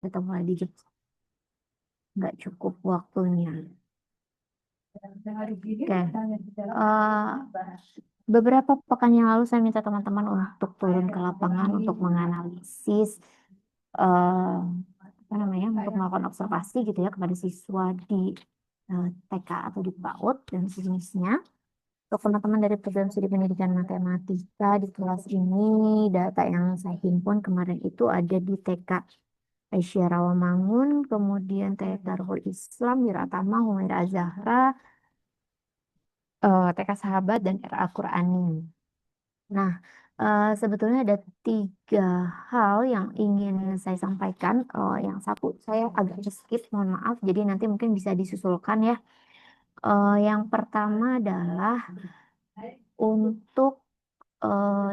Kita mulai di Jepang, nggak cukup waktunya. Oke. Beberapa pekan yang lalu saya minta teman-teman untuk turun ke lapangan untuk menganalisis eh, apa namanya untuk melakukan observasi gitu ya kepada siswa di TK atau di PAUD dan sejenisnya. Untuk teman-teman dari program studi pendidikan matematika di kelas ini, data yang saya himpun kemarin itu ada di TK Aisyah Rawamangun, kemudian TK Darul Islam, Wiratama, Humaira Azahra, TK Sahabat, dan RA Qurani. Nah, sebetulnya ada tiga hal yang ingin saya sampaikan. Yang satu, saya agak skip, mohon maaf. Jadi nanti mungkin bisa disusulkan ya. Yang pertama adalah untuk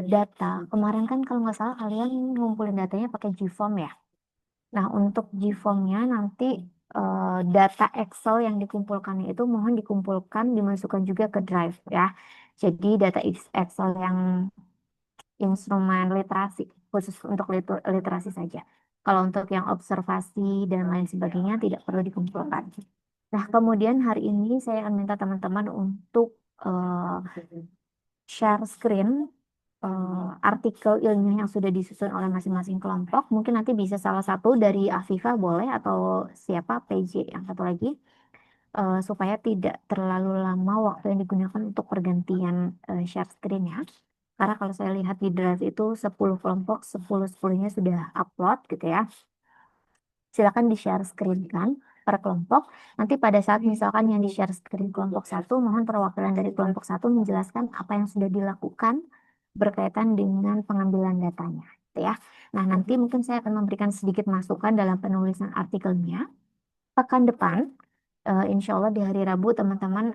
data. Kemarin kan kalau nggak salah kalian ngumpulin datanya pakai GForm ya. Nah, untuk GForm-nya nanti data Excel yang dikumpulkannya itu mohon dikumpulkan, dimasukkan juga ke Drive ya. Jadi data Excel yang instrumen literasi khusus untuk literasi saja. Kalau untuk yang observasi dan lain sebagainya tidak perlu dikumpulkan. Nah, kemudian hari ini saya akan minta teman-teman untuk share screen artikel ilmiah yang sudah disusun oleh masing-masing kelompok. Mungkin nanti bisa salah satu dari Afifah boleh atau siapa PJ yang satu lagi supaya tidak terlalu lama waktu yang digunakan untuk pergantian share screen ya. Karena kalau saya lihat di Drive itu 10 kelompok, 10-10-nya sudah upload gitu ya. Silakan di-share screen kan per kelompok. Nanti pada saat misalkan yang di-share screen kelompok satu, mohon perwakilan dari kelompok satu menjelaskan apa yang sudah dilakukan berkaitan dengan pengambilan datanya. Gitu ya. Nah, nanti mungkin saya akan memberikan sedikit masukan dalam penulisan artikelnya. Pekan depan, insya Allah di hari Rabu, teman-teman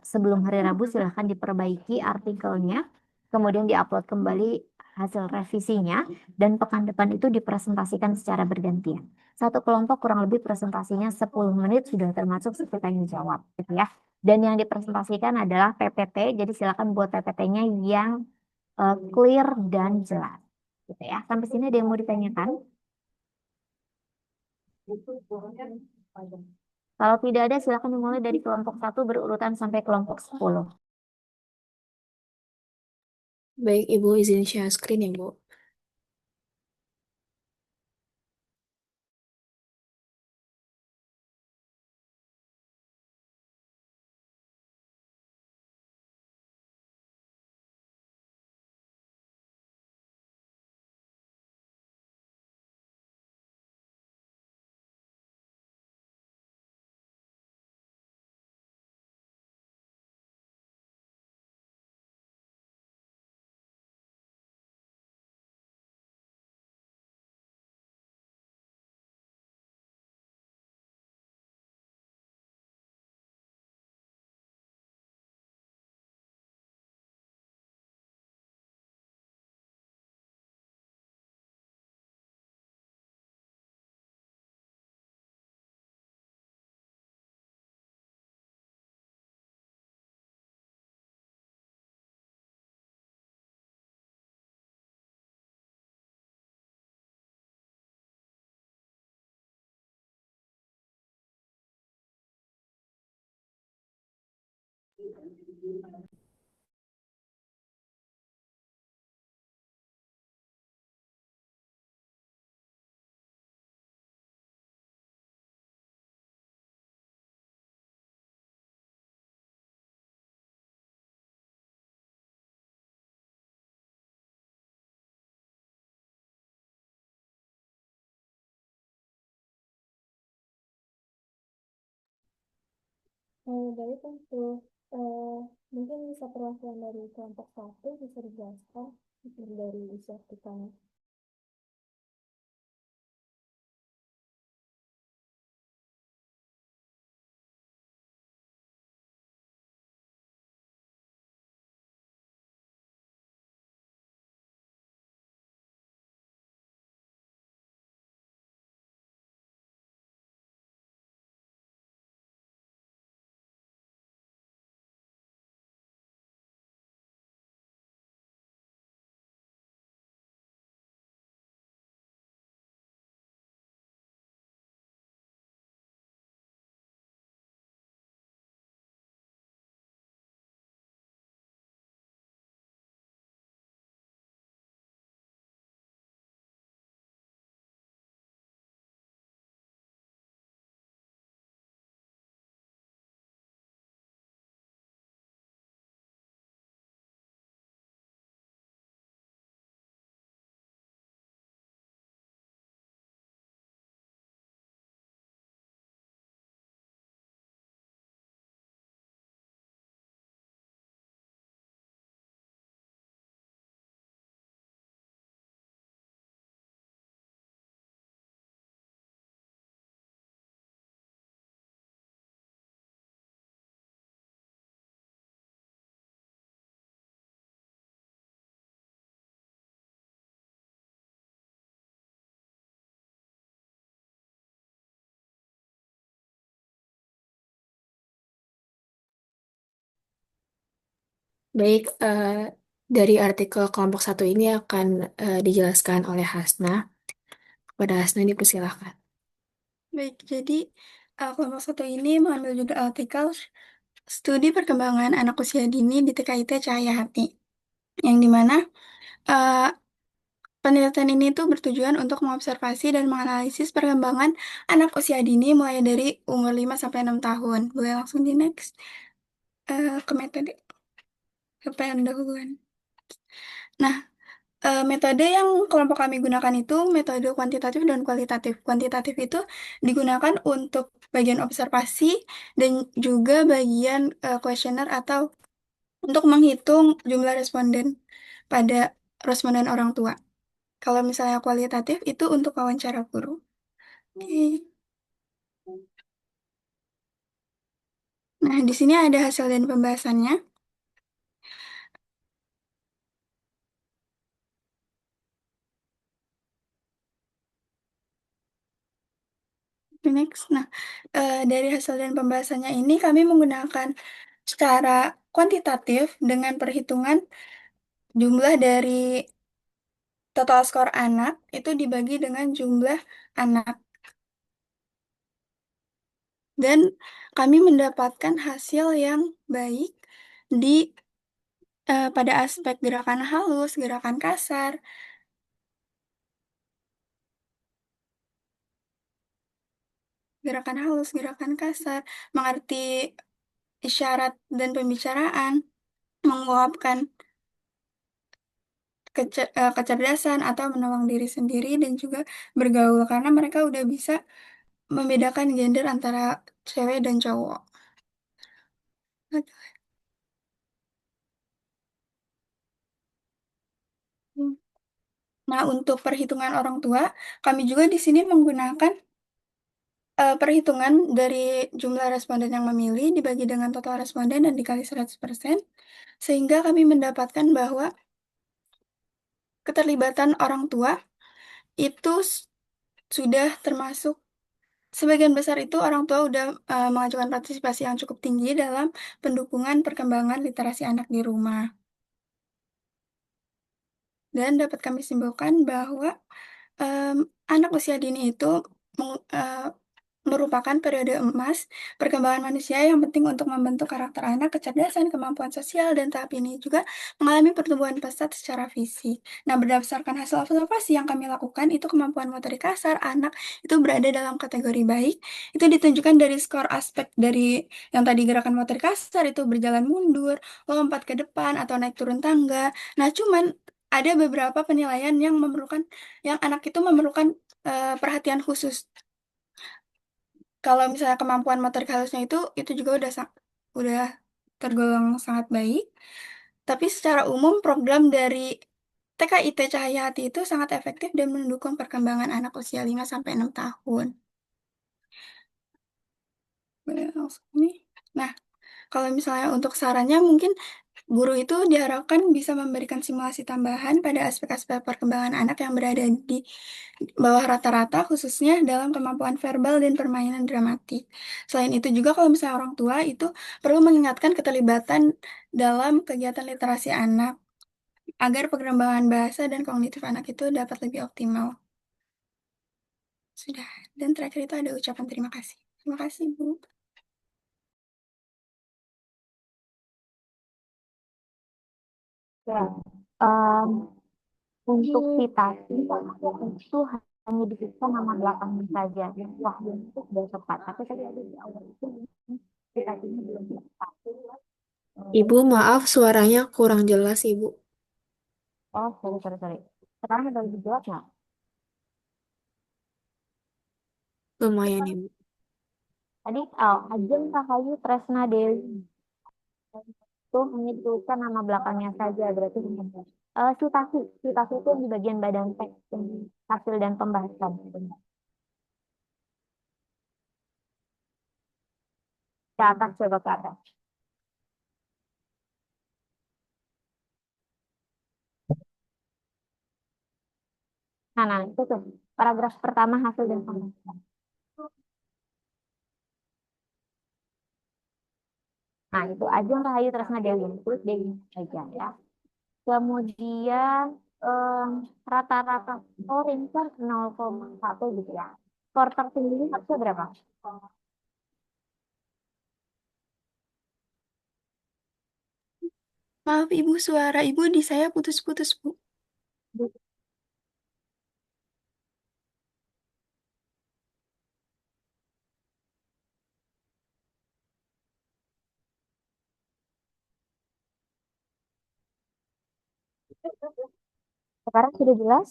sebelum hari Rabu silahkan diperbaiki artikelnya, kemudian diupload kembali hasil revisinya, dan pekan depan itu dipresentasikan secara bergantian. Satu kelompok kurang lebih presentasinya 10 menit sudah termasuk seperti tanya jawab, gitu ya. Dan yang dipresentasikan adalah PPT, jadi silakan buat PPT-nya yang clear dan jelas, gitu ya. Sampai sini ada yang mau ditanyakan? Kalau tidak ada, silakan dimulai dari kelompok satu berurutan sampai kelompok 10. Baik, Ibu izin share screen ya, Bu. Baik untuk mungkin bisa perwakilan dari kelompok satu bisa dijelaskan dari isi artikelnya. Baik, dari artikel kelompok satu ini akan dijelaskan oleh Hasna. Kepada Hasna dipersilahkan. Baik, jadi kelompok satu ini mengambil judul artikel Studi Perkembangan Anak Usia Dini di TKIT Cahaya Hati, yang dimana eh, penelitian ini tuh bertujuan untuk mengobservasi dan menganalisis perkembangan anak usia dini mulai dari umur 5 sampai 6 tahun. Boleh langsung di next ke metode ke pendahuluan. Nah, metode yang kelompok kami gunakan itu metode kuantitatif dan kualitatif. Kuantitatif itu digunakan untuk bagian observasi dan juga bagian kuesioner atau untuk menghitung jumlah responden pada responden orang tua. Kalau misalnya kualitatif itu untuk wawancara guru. Oke. Nah, di sini ada hasil dan pembahasannya. Next. Nah, dari hasil dan pembahasannya ini kami menggunakan secara kuantitatif dengan perhitungan jumlah dari total skor anak itu dibagi dengan jumlah anak. Dan kami mendapatkan hasil yang baik di pada aspek gerakan halus, gerakan kasar, gerakan kasar, mengerti isyarat dan pembicaraan, menguapkan kecerdasan atau menolong diri sendiri dan juga bergaul karena mereka udah bisa membedakan gender antara cewek dan cowok. Nah, untuk perhitungan orang tua, kami juga di sini menggunakan perhitungan dari jumlah responden yang memilih dibagi dengan total responden dan dikali 100%, sehingga kami mendapatkan bahwa keterlibatan orang tua itu sudah termasuk sebagian besar itu orang tua udah mengajukan partisipasi yang cukup tinggi dalam pendukungan perkembangan literasi anak di rumah. Dan dapat kami simpulkan bahwa em, anak usia dini itu merupakan periode emas perkembangan manusia yang penting untuk membentuk karakter anak, kecerdasan, kemampuan sosial, dan tahap ini juga mengalami pertumbuhan pesat secara fisik. Nah, berdasarkan hasil observasi yang kami lakukan, itu kemampuan motorik kasar anak itu berada dalam kategori baik. Itu ditunjukkan dari skor aspek dari yang tadi gerakan motorik kasar itu berjalan mundur, lompat ke depan, atau naik turun tangga. Nah, cuman ada beberapa penilaian yang memerlukan, yang anak itu memerlukan perhatian khusus. Kalau misalnya kemampuan motorik halusnya itu juga udah tergolong sangat baik. Tapi secara umum program dari TKIT Cahaya Hati itu sangat efektif dan mendukung perkembangan anak usia 5 sampai 6 tahun. Boleh langsung nih. Nah, kalau misalnya untuk sarannya mungkin guru itu diharapkan bisa memberikan simulasi tambahan pada aspek-aspek perkembangan anak yang berada di bawah rata-rata, khususnya dalam kemampuan verbal dan permainan dramatik. Selain itu juga kalau misalnya orang tua itu perlu mengingatkan keterlibatan dalam kegiatan literasi anak agar perkembangan bahasa dan kognitif anak itu dapat lebih optimal. Sudah. Dan terakhir itu ada ucapan terima kasih. Terima kasih, Bu. Ya, em, untuk citasi itu hanya disebutkan nama belakangnya saja. Wah, itu sudah tepat. Tapi tadi ada di awal itu citasinya belum tepat. Ibu, maaf suaranya kurang jelas, Ibu. Oh, sorry, sorry, sorry. Sekarang udah lebih jelas nggak? Lumayan, Ibu. Tadi Ajeng Rahayu Tresna Dewi itu hanya dituliskan nama belakangnya saja, berarti benar. Citasi, citasi itu di bagian badan teks, hasil dan pembahasan. Ke atas, coba ke atas. Nah, itu tuh. Paragraf pertama hasil dan pembahasan. Nah, itu. Ajeng Rahayu Tresna Dewi. Tulis Dewi aja ya. Kemudian em, rata-rata scoring kan 0,1 gitu ya. Skor tertinggi harusnya berapa? Maaf Ibu, suara Ibu di saya putus-putus, Bu. Sekarang sudah jelas?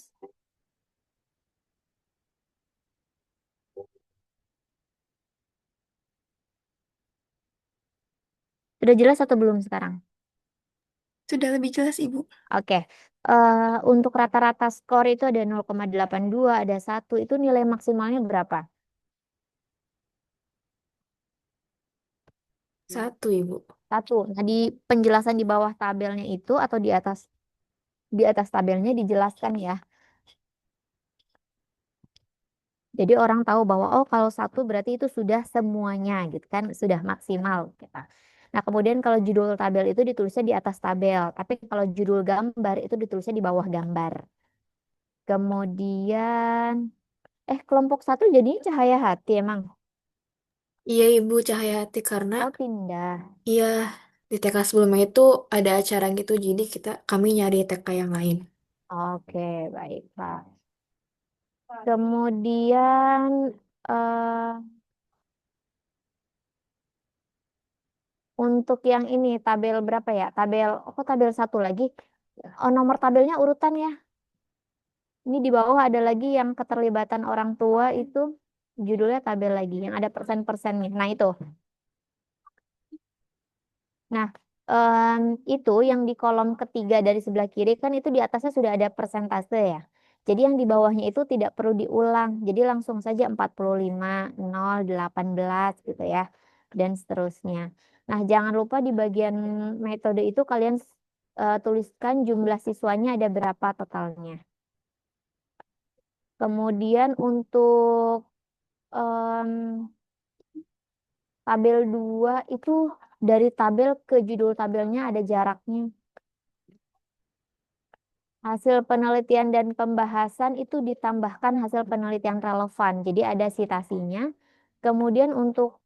Sudah jelas atau belum sekarang? Sudah lebih jelas Ibu. Oke. Untuk rata-rata skor itu ada 0,82, ada 1. Itu nilai maksimalnya berapa? 1, Ibu. 1. Nah, di penjelasan di bawah tabelnya itu atau di atas tabelnya dijelaskan ya. Jadi orang tahu bahwa oh kalau 1 berarti itu sudah semuanya gitu kan, sudah maksimal kita. Nah, kemudian kalau judul tabel itu ditulisnya di atas tabel, tapi kalau judul gambar itu ditulisnya di bawah gambar. Kemudian kelompok 1 jadi cahaya hati emang. Iya, Ibu Cahyati, karena Oh, pindah. iya di TK sebelumnya itu ada acara gitu, jadi kami nyari TK yang lain. Oke, baik, Pak. Kemudian eh, untuk yang ini tabel berapa ya? Tabel 1 lagi. Oh, nomor tabelnya urutan ya. Ini di bawah ada lagi yang keterlibatan orang tua itu judulnya tabel lagi yang ada persen-persennya. Nah, itu. Nah, em, itu yang di kolom ketiga dari sebelah kiri kan itu di atasnya sudah ada persentase ya. Jadi yang di bawahnya itu tidak perlu diulang. Jadi langsung saja 45, 0, 18 gitu ya. Dan seterusnya. Nah, jangan lupa di bagian metode itu kalian tuliskan jumlah siswanya ada berapa totalnya. Kemudian untuk em, tabel 2 itu dari tabel ke judul tabelnya ada jaraknya. Hasil penelitian dan pembahasan itu ditambahkan hasil penelitian relevan. Jadi ada citasinya. Kemudian untuk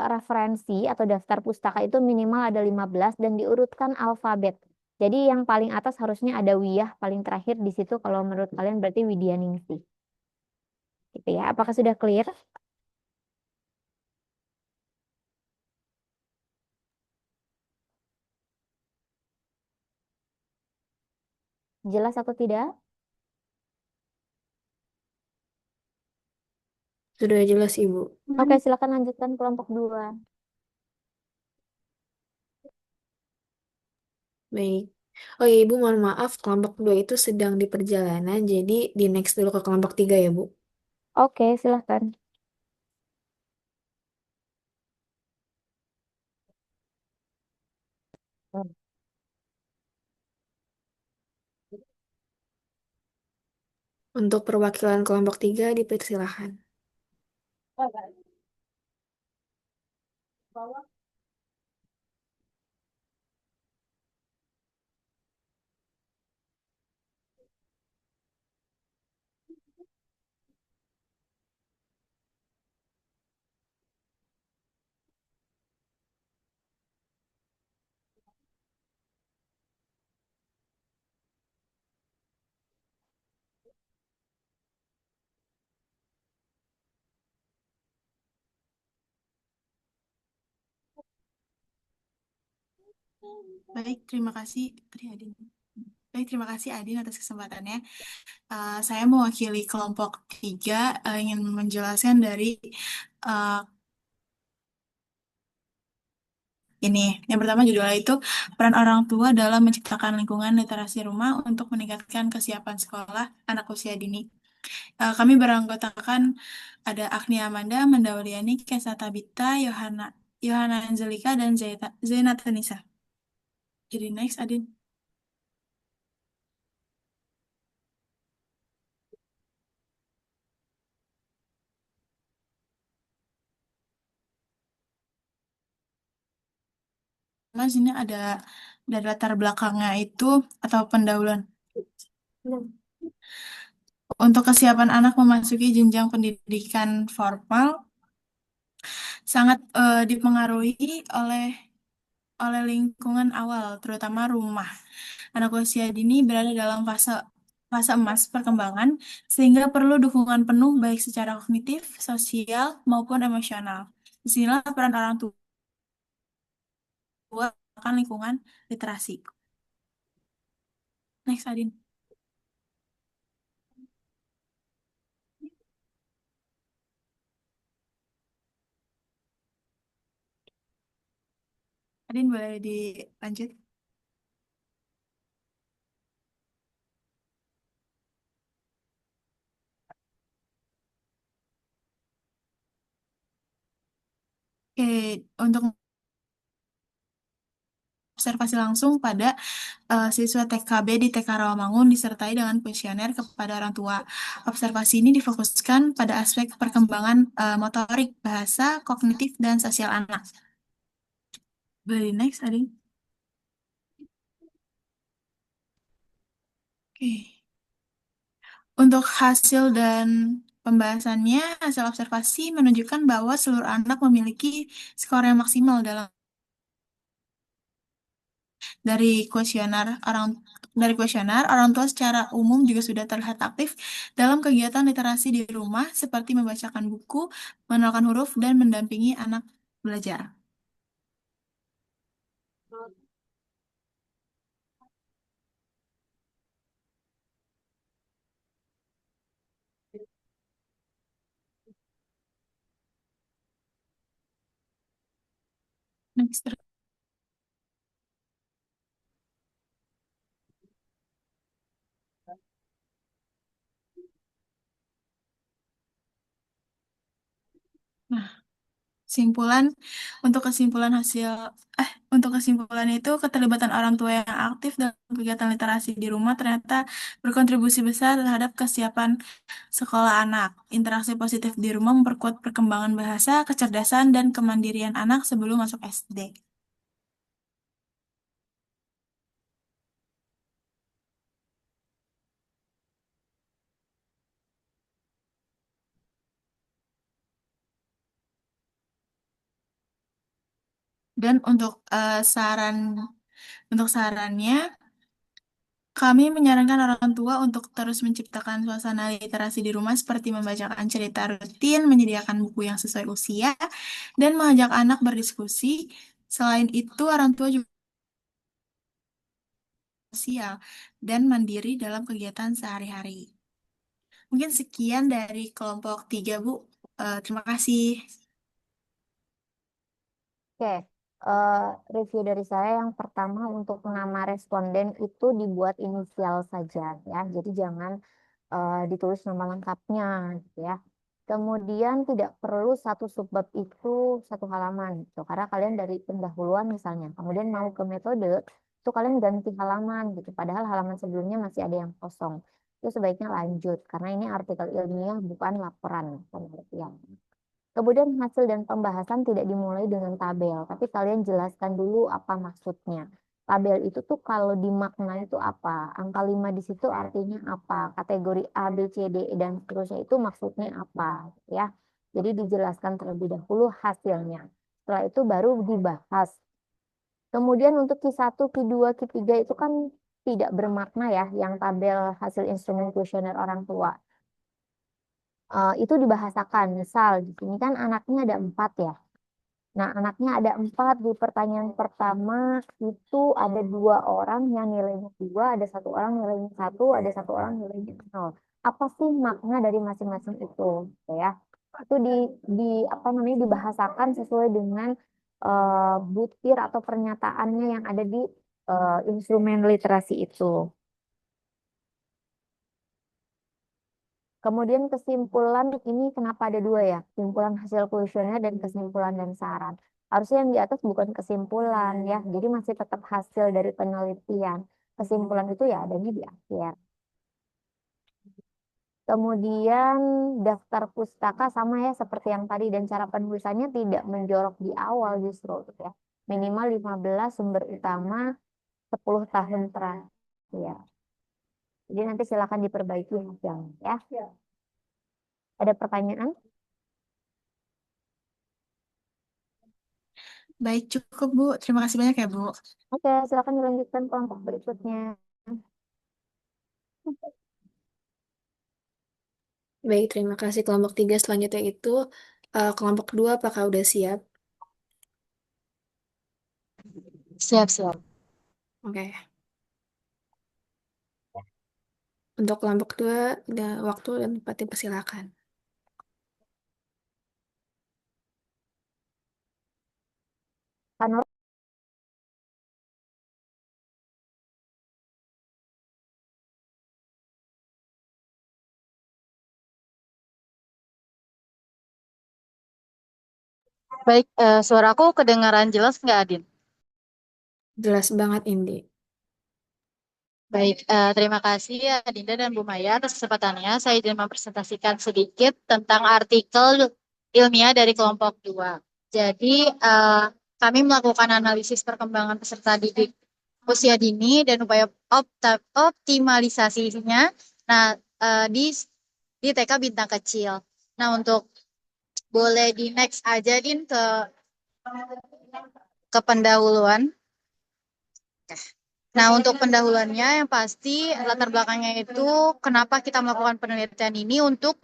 referensi atau daftar pustaka itu minimal ada 15 dan diurutkan alfabet. Jadi yang paling atas harusnya ada Wiyah, paling terakhir di situ kalau menurut kalian berarti Widyaningsih. Gitu ya. Apakah sudah clear? Jelas atau tidak? Sudah jelas, Ibu. Oke, silakan lanjutkan kelompok 2. Baik. Oh ya, Ibu, mohon maaf, kelompok 2 itu sedang di perjalanan, jadi di next dulu ke kelompok 3 ya, Bu. Oke, silakan. Untuk perwakilan kelompok 3 dipersilahkan. Baik, terima kasih Adin. Baik, terima kasih Adin atas kesempatannya. Saya mewakili kelompok 3 ingin menjelaskan dari eh, ini. Yang pertama judulnya itu peran orang tua dalam menciptakan lingkungan literasi rumah untuk meningkatkan kesiapan sekolah anak usia dini. Kami beranggotakan ada Agnia Amanda, Mandauliani, Kesa Tabita, Yohana Angelika, dan Zainat Tanisa. Jadi next, Adin. di sini ada dari latar belakangnya itu atau pendahuluan. Untuk kesiapan anak memasuki jenjang pendidikan formal sangat dipengaruhi oleh lingkungan awal, terutama rumah. Anak usia dini berada dalam fase fase emas perkembangan, sehingga perlu dukungan penuh baik secara kognitif, sosial, maupun emosional. Disinilah peran orang tua akan lingkungan literasi. Next, Adin. Adin boleh dilanjut? Oke, untuk observasi langsung pada siswa TKB di TK Rawamangun disertai dengan kuesioner kepada orang tua. Observasi ini difokuskan pada aspek perkembangan motorik, bahasa, kognitif, dan sosial anak. Boleh next, Adin. Oke. Untuk hasil dan pembahasannya, hasil observasi menunjukkan bahwa seluruh anak memiliki skor yang maksimal dari kuesioner orang tua secara umum juga sudah terlihat aktif dalam kegiatan literasi di rumah seperti membacakan buku, mengenalkan huruf, dan mendampingi anak belajar. Next. Nah, Kesimpulan untuk kesimpulan hasil untuk kesimpulan itu keterlibatan orang tua yang aktif dalam kegiatan literasi di rumah ternyata berkontribusi besar terhadap kesiapan sekolah anak. Interaksi positif di rumah memperkuat perkembangan bahasa, kecerdasan, dan kemandirian anak sebelum masuk SD. Dan untuk sarannya, kami menyarankan orang tua untuk terus menciptakan suasana literasi di rumah seperti membacakan cerita rutin, menyediakan buku yang sesuai usia, dan mengajak anak berdiskusi. Selain itu, orang tua juga sosial dan mandiri dalam kegiatan sehari-hari. Mungkin sekian dari kelompok 3, Bu. Terima kasih. Oke, review dari saya yang pertama untuk nama responden itu dibuat inisial saja ya, jadi jangan ditulis nama lengkapnya gitu ya. Kemudian tidak perlu satu subbab itu satu halaman gitu, karena kalian dari pendahuluan misalnya, kemudian mau ke metode itu kalian ganti halaman gitu, padahal halaman sebelumnya masih ada yang kosong. Itu sebaiknya lanjut karena ini artikel ilmiah bukan laporan penelitian. Kemudian hasil dan pembahasan tidak dimulai dengan tabel, tapi kalian jelaskan dulu apa maksudnya. Tabel itu tuh kalau dimakna itu apa? Angka 5 di situ artinya apa? Kategori A, B, C, D, E, dan seterusnya itu maksudnya apa? Ya. Jadi dijelaskan terlebih dahulu hasilnya. Setelah itu baru dibahas. Kemudian untuk Q1, Q2, Q3 itu kan tidak bermakna ya, yang tabel hasil instrumen kuesioner orang tua. Itu dibahasakan. Misal di sini kan anaknya ada 4 ya. Nah, anaknya ada 4 di pertanyaan pertama itu ada 2 orang yang nilainya 2, ada 1 orang nilainya 1, ada 1 orang nilainya 0. Apa sih makna dari masing-masing itu, gitu ya? Itu di apa namanya dibahasakan sesuai dengan butir atau pernyataannya yang ada di instrumen literasi itu. Kemudian kesimpulan ini kenapa ada 2 ya? Kesimpulan hasil kuesioner dan kesimpulan dan saran. Harusnya yang di atas bukan kesimpulan ya. Jadi masih tetap hasil dari penelitian. Kesimpulan itu ya adanya di akhir. Kemudian daftar pustaka sama ya seperti yang tadi, dan cara penulisannya tidak menjorok di awal justru gitu ya. minimal 15 sumber utama 10 tahun terakhir. Jadi nanti silakan diperbaiki hasilnya ya. Ada pertanyaan? Baik, cukup Bu. Terima kasih banyak ya Bu. Oke, silakan dilanjutkan kelompok berikutnya. Baik, terima kasih. Kelompok 3 selanjutnya itu kelompok 2 apakah udah siap? Siap-siap. Oke. Untuk kelompok 2, ada waktu dan tempat dipersilakan. Pak Nur, Baik, suaraku kedengaran jelas nggak, Adin? Jelas banget, Indi. Baik, terima kasih ya Dinda dan Bu Maya atas kesempatannya. Saya ingin mempresentasikan sedikit tentang artikel ilmiah dari kelompok 2. Jadi, kami melakukan analisis perkembangan peserta didik usia dini dan upaya optimalisasinya. Nah, di TK bintang kecil. Nah, untuk boleh di next aja, Din, ke pendahuluan. Nah, untuk pendahuluannya yang pasti latar belakangnya itu kenapa kita melakukan penelitian ini untuk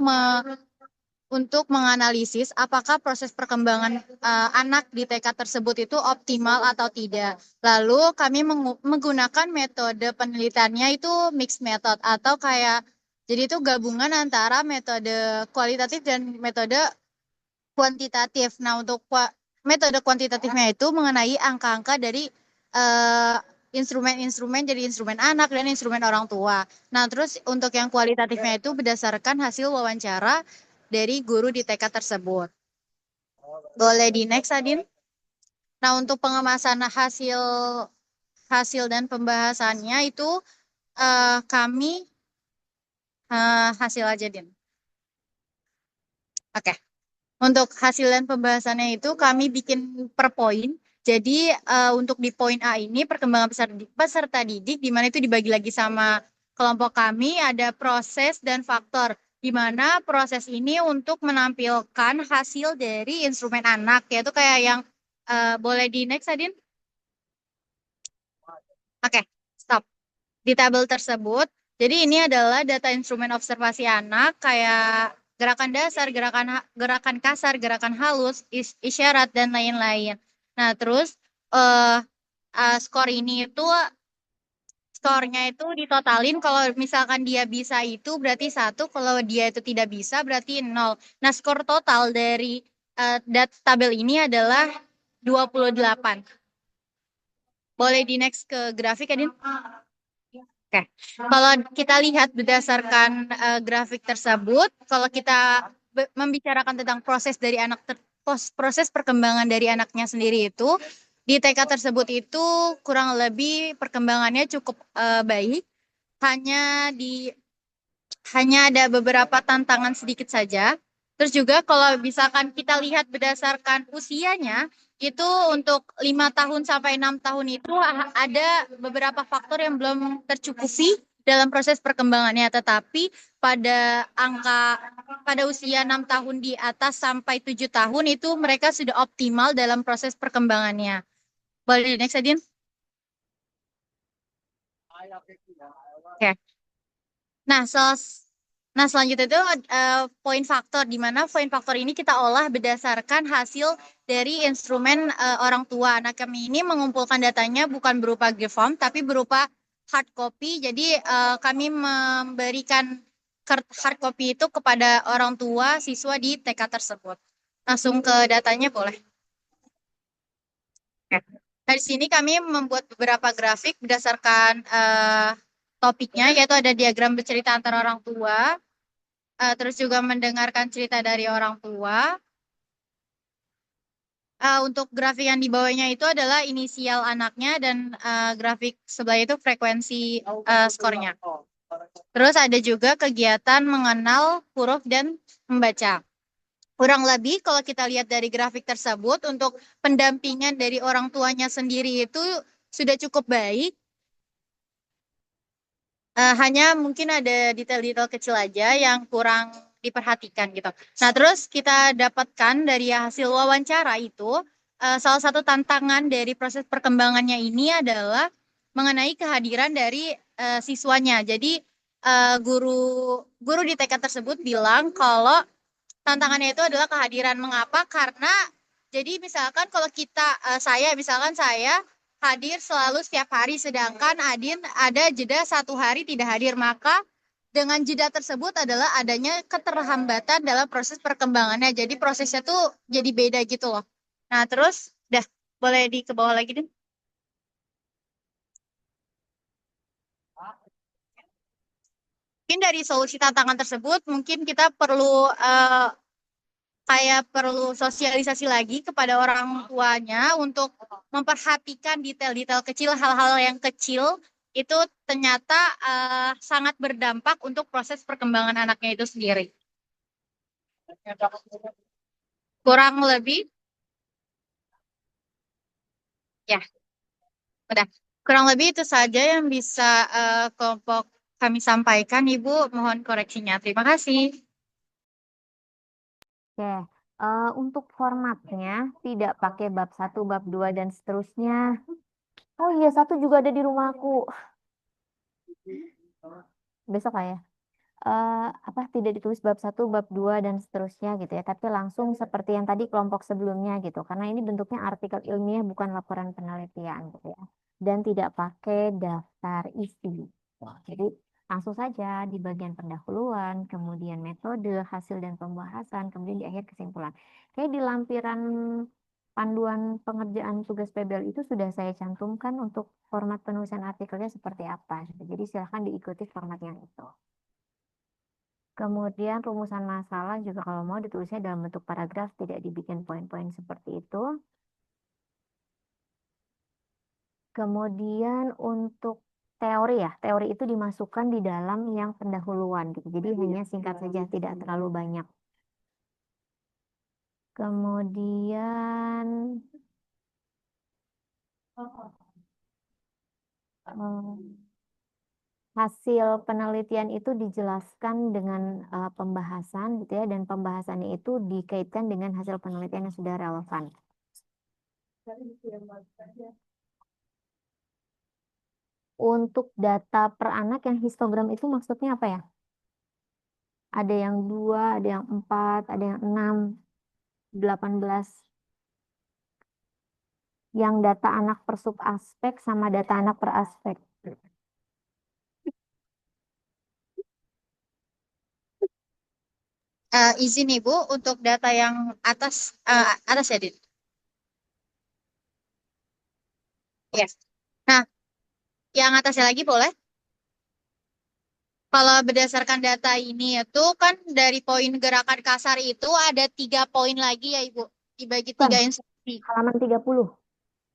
menganalisis apakah proses perkembangan anak di TK tersebut itu optimal atau tidak. Lalu kami menggunakan metode penelitiannya itu mixed method atau kayak jadi itu gabungan antara metode kualitatif dan metode kuantitatif. Nah, untuk metode kuantitatifnya itu mengenai angka-angka dari instrumen-instrumen jadi instrumen anak dan instrumen orang tua. Nah, terus untuk yang kualitatifnya itu berdasarkan hasil wawancara dari guru di TK tersebut. Boleh di next, Adin? Nah, untuk pengemasan hasil dan pembahasannya itu kami hasil aja, Din. Oke. Untuk hasil dan pembahasannya itu kami bikin per poin. Jadi untuk di poin A ini perkembangan peserta didik di mana itu dibagi lagi sama kelompok kami ada proses dan faktor. Di mana proses ini untuk menampilkan hasil dari instrumen anak yaitu kayak yang boleh di next Adin? Oke, stop. Di tabel tersebut, jadi ini adalah data instrumen observasi anak kayak gerakan dasar, gerakan kasar, gerakan halus, isyarat dan lain-lain. Nah, terus skor ini itu skornya itu ditotalin kalau misalkan dia bisa itu berarti 1, kalau dia itu tidak bisa berarti 0. Nah, skor total dari tabel ini adalah 28. Boleh di next ke grafik, Adin? Oke, kalau kita lihat berdasarkan grafik tersebut, kalau kita membicarakan tentang proses dari proses perkembangan dari anaknya sendiri itu di TK tersebut itu kurang lebih perkembangannya cukup baik, hanya ada beberapa tantangan sedikit saja. Terus juga kalau misalkan kita lihat berdasarkan usianya, itu untuk 5 tahun sampai 6 tahun itu ada beberapa faktor yang belum tercukupi dalam proses perkembangannya. Tetapi pada usia 6 tahun di atas sampai 7 tahun itu mereka sudah optimal dalam proses perkembangannya. Boleh next, Adin? Oke. Nah, selanjutnya itu poin faktor, di mana poin faktor ini kita olah berdasarkan hasil dari instrumen orang tua. Nah, kami ini mengumpulkan datanya bukan berupa GFORM, tapi berupa hard copy. Jadi, kami memberikan hard copy itu kepada orang tua siswa di TK tersebut. Langsung ke datanya boleh. Oke. Nah, di sini kami membuat beberapa grafik berdasarkan topiknya, yaitu ada diagram bercerita antara orang tua, terus juga mendengarkan cerita dari orang tua. Untuk grafik yang di bawahnya itu adalah inisial anaknya dan grafik sebelah itu frekuensi skornya. Terus ada juga kegiatan mengenal huruf dan membaca. Kurang lebih kalau kita lihat dari grafik tersebut untuk pendampingan dari orang tuanya sendiri itu sudah cukup baik. Hanya mungkin ada detail-detail kecil aja yang kurang diperhatikan gitu. Nah, terus kita dapatkan dari hasil wawancara itu, salah satu tantangan dari proses perkembangannya ini adalah mengenai kehadiran dari siswanya. Jadi guru guru di TK tersebut bilang kalau tantangannya itu adalah kehadiran. Mengapa? Karena jadi misalkan kalau misalkan saya hadir selalu setiap hari, sedangkan Adin ada jeda 1 hari tidak hadir, maka dengan jeda tersebut adalah adanya keterlambatan dalam proses perkembangannya. Jadi prosesnya tuh jadi beda gitu loh. Nah, terus boleh ke bawah lagi deh. Mungkin dari solusi tantangan tersebut, mungkin kita perlu sosialisasi lagi kepada orang tuanya untuk memperhatikan detail-detail kecil, hal-hal yang kecil itu ternyata sangat berdampak untuk proses perkembangan anaknya itu sendiri. Kurang lebih, ya, udah. Kurang lebih itu saja yang bisa kelompok kami sampaikan, Ibu. Mohon koreksinya. Terima kasih. Oke, untuk formatnya tidak pakai bab 1, bab 2, dan seterusnya. Oh iya, 1 juga ada di rumahku. Besok lah ya. Apa tidak ditulis bab 1, bab 2, dan seterusnya gitu ya, tapi langsung seperti yang tadi kelompok sebelumnya gitu. Karena ini bentuknya artikel ilmiah bukan laporan penelitian gitu ya. Dan tidak pakai daftar isi. Jadi langsung saja di bagian pendahuluan, kemudian metode, hasil dan pembahasan, kemudian di akhir kesimpulan. Kayak di lampiran panduan pengerjaan tugas PBL itu sudah saya cantumkan untuk format penulisan artikelnya seperti apa. Jadi silahkan diikuti format yang itu. Kemudian rumusan masalah juga kalau mau ditulisnya dalam bentuk paragraf, tidak dibikin poin-poin seperti itu. Kemudian untuk teori ya, teori itu dimasukkan di dalam yang pendahuluan gitu. Jadi hanya singkat saja, tidak terlalu banyak. Kemudian hasil penelitian itu dijelaskan dengan pembahasan gitu ya, dan pembahasannya itu dikaitkan dengan hasil penelitian yang sudah relevan. Untuk data per anak yang histogram itu maksudnya apa ya? Ada yang 2, ada yang 4, ada yang 6, 18. Yang data anak per subaspek sama data anak per aspek. Izin Ibu untuk data yang atas ya, Din. Ya. Nah, yang atasnya lagi boleh. Kalau berdasarkan data ini itu kan dari poin gerakan kasar itu ada 3 poin lagi ya Ibu. Dibagi 3 Bukan, instruksi. halaman 30.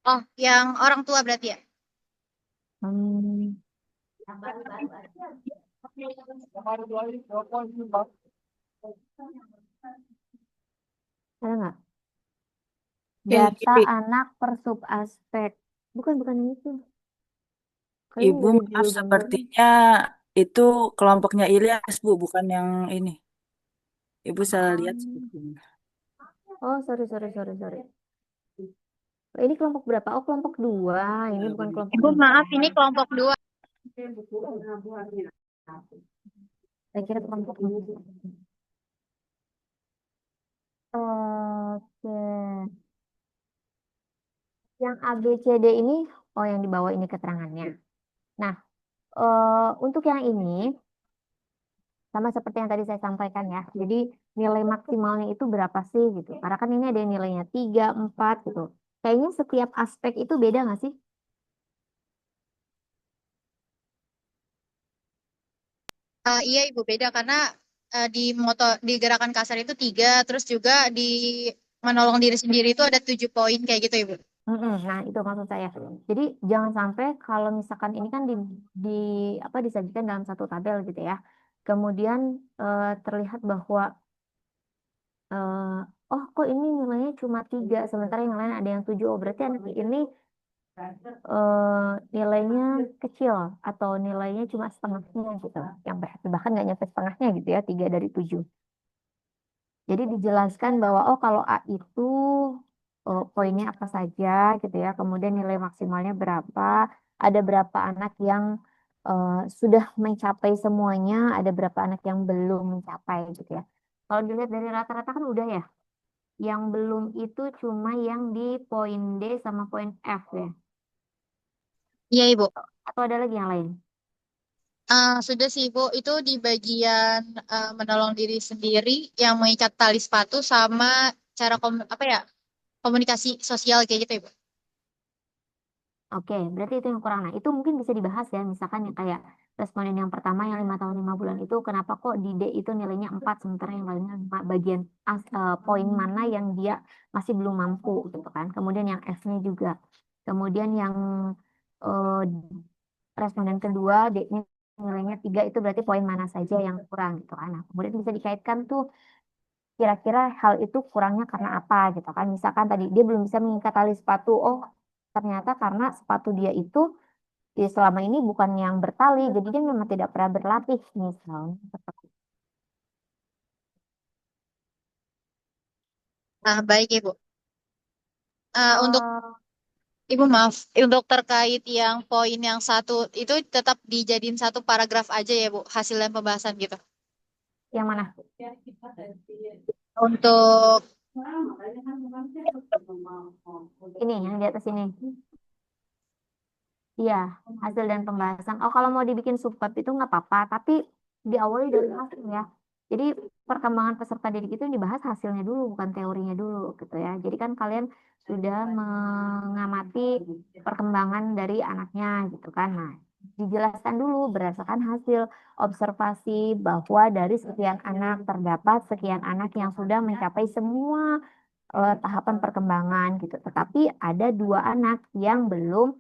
Oh, yang orang tua berarti ya? Hmm, ada nggak? Ya, Data anak per subaspek. Bukan yang itu. Kayaknya Ibu, nggak ada maaf, judul gambarnya. sepertinya itu kelompoknya Ilyas, Bu, bukan yang ini. Ibu salah lihat sepertinya. Oh, sorry. Ini kelompok berapa? Oh, kelompok 2. Ini bukan kelompok Ibu 3. maaf, ini kelompok 2. Saya kira kelompok 2. Oke. Yang A, B, C, D ini, oh yang di bawah ini keterangannya. Nah, untuk yang ini, sama seperti yang tadi saya sampaikan ya. Jadi nilai maksimalnya itu berapa sih gitu. Karena kan ini ada yang nilainya 3, 4 gitu. Kayaknya setiap aspek itu beda nggak sih? Iya Ibu, beda karena di gerakan kasar itu 3, terus juga di menolong diri sendiri itu ada 7 poin kayak gitu Ibu. Nah, itu maksud saya. Jadi jangan sampai kalau misalkan ini kan di apa disajikan dalam satu tabel gitu ya. Kemudian terlihat bahwa eh, oh kok ini nilainya cuma 3 sementara yang lain ada yang 7. Oh berarti anak ini nilainya kecil atau nilainya cuma setengahnya gitu. Yang bahkan nggak nyampe setengahnya gitu ya, 3 dari 7. Jadi dijelaskan bahwa oh kalau A itu poinnya apa saja gitu ya, kemudian nilai maksimalnya berapa, ada berapa anak yang sudah mencapai semuanya, ada berapa anak yang belum mencapai gitu ya. Kalau dilihat dari rata-rata kan udah ya, yang belum itu cuma yang di poin D sama poin F ya, Iya, Ibu. atau ada lagi yang lain? Sudah sih, Ibu. Itu di bagian menolong diri sendiri yang mengikat tali sepatu sama cara apa ya, komunikasi sosial kayak gitu, Ibu. Oke, berarti itu yang kurang. Nah, itu mungkin bisa dibahas ya. Misalkan yang kayak responden yang pertama yang 5 tahun 5 bulan itu kenapa kok di D itu nilainya 4 sementara yang lainnya 5. Bagian poin mana yang dia masih belum mampu gitu kan. Kemudian yang F-nya juga. Kemudian yang eh, responden kedua D-nya nilainya 3 itu berarti poin mana saja yang kurang gitu kan. Nah, kemudian bisa dikaitkan tuh kira-kira hal itu kurangnya karena apa gitu kan. Misalkan tadi dia belum bisa mengikat tali sepatu. Oh, ternyata karena sepatu dia itu ya selama ini bukan yang bertali, jadi dia memang tidak pernah berlatih misalnya. Nah, baik, Ibu. Untuk Eh, Ibu maaf, untuk terkait yang poin yang satu itu tetap dijadiin satu paragraf aja ya, Bu, hasil dan pembahasan gitu. yang mana? Untuk Ini yang di atas ini. Iya, hasil dan pembahasan. Oh, kalau mau dibikin subbab itu nggak apa-apa, tapi diawali dari hasil ya. Jadi perkembangan peserta didik itu yang dibahas hasilnya dulu, bukan teorinya dulu, gitu ya. Jadi kan kalian sudah mengamati perkembangan dari anaknya, gitu kan. Nah, dijelaskan dulu berdasarkan hasil observasi bahwa dari sekian anak terdapat sekian anak yang sudah mencapai semua tahapan perkembangan, gitu. Tetapi ada 2 anak yang belum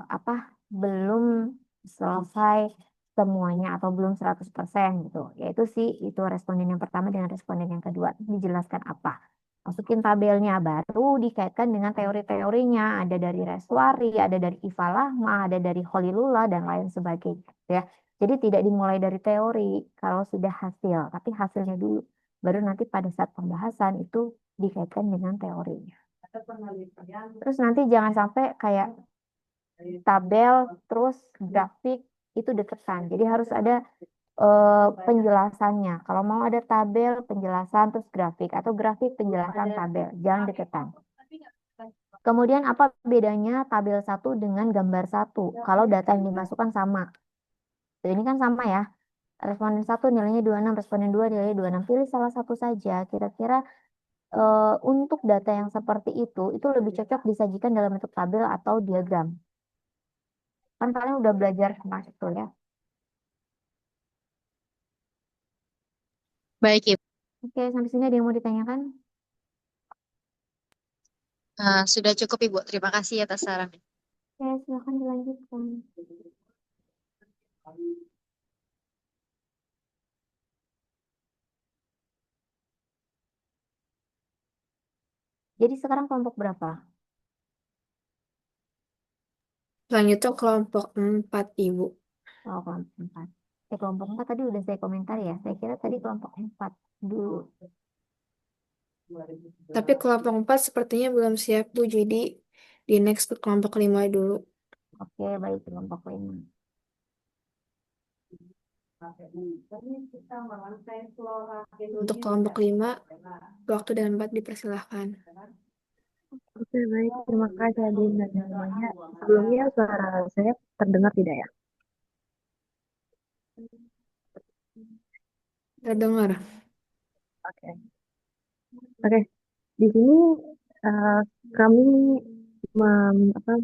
apa belum selesai semuanya atau belum 100% gitu. Yaitu sih itu responden yang pertama dengan responden yang kedua. Dijelaskan apa? Masukin tabelnya baru dikaitkan dengan teori-teorinya. Ada dari Reswari, ada dari Iva Lahma, ada dari Holilullah dan lain sebagainya gitu ya. Jadi tidak dimulai dari teori kalau sudah hasil, tapi hasilnya dulu. Baru nanti pada saat pembahasan itu dikaitkan dengan teorinya. Terus nanti jangan sampai kayak tabel terus grafik itu deketan. Jadi harus ada penjelasannya. Kalau mau ada tabel penjelasan terus grafik atau grafik penjelasan tabel, jangan deketan. Kemudian apa bedanya tabel 1 dengan gambar 1? Kalau data yang dimasukkan sama. Jadi ini kan sama ya. Responden 1 nilainya 26, responden 2 nilainya 26. Pilih salah satu saja. Kira-kira untuk data yang seperti itu lebih cocok disajikan dalam bentuk tabel atau diagram. Kan kalian udah belajar kemarin itu ya. baik, Ibu. Oke, sampai sini ada yang mau ditanyakan? Sudah cukup, Ibu. Terima kasih atas sarannya. Oke, silakan dilanjutkan. Jadi sekarang kelompok berapa? Selanjutnya kelompok 4, Ibu. Oh, kelompok 4. Kelompok 4 tadi udah saya komentar ya. Saya kira tadi kelompok 4 dulu. Tapi kelompok 4 sepertinya belum siap, Bu. Jadi di next ke kelompok 5 dulu. Oke, baik kelompok 5. Untuk kelompok 5, waktu dan tempat dipersilahkan. Oke, baik. Terima kasih Adin dan semuanya. Sebelumnya suara saya terdengar tidak ya? Terdengar. Oke. Oke. Di sini eh, kami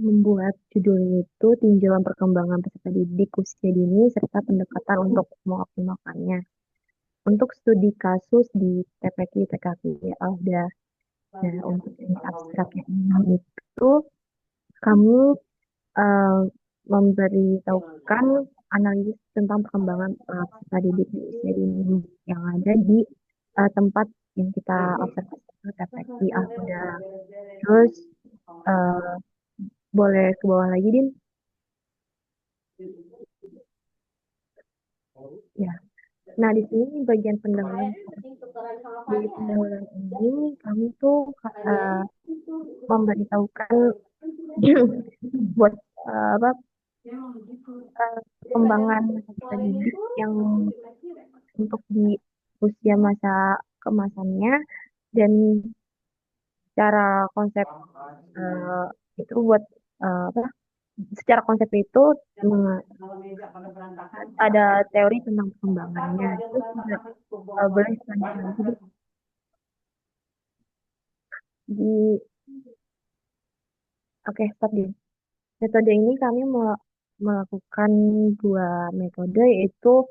membuat judulnya itu tinjauan perkembangan peserta didik usia dini serta pendekatan untuk mengoptimalkannya. Untuk studi kasus di TPQ TKP udah. Nah, untuk ini abstraknya ini itu kami eh, memberitahukan analisis tentang perkembangan peserta didik di usia dini yang ada di tempat yang kita observasi itu TPQ udah. Terus eh, boleh ke bawah lagi, Din? Ya. Nah, di sini bagian pendahuluan. Di pendahuluan ini kami tuh memberitahukan buat apa perkembangan kita didik yang untuk di usia masa kemasannya, dan secara konsep eh, itu buat apa? Secara konsep itu meng- ada teori tentang perkembangannya. Terus juga boleh selanjutnya lagi di oke, stop di metode ini kami melakukan dua metode, yaitu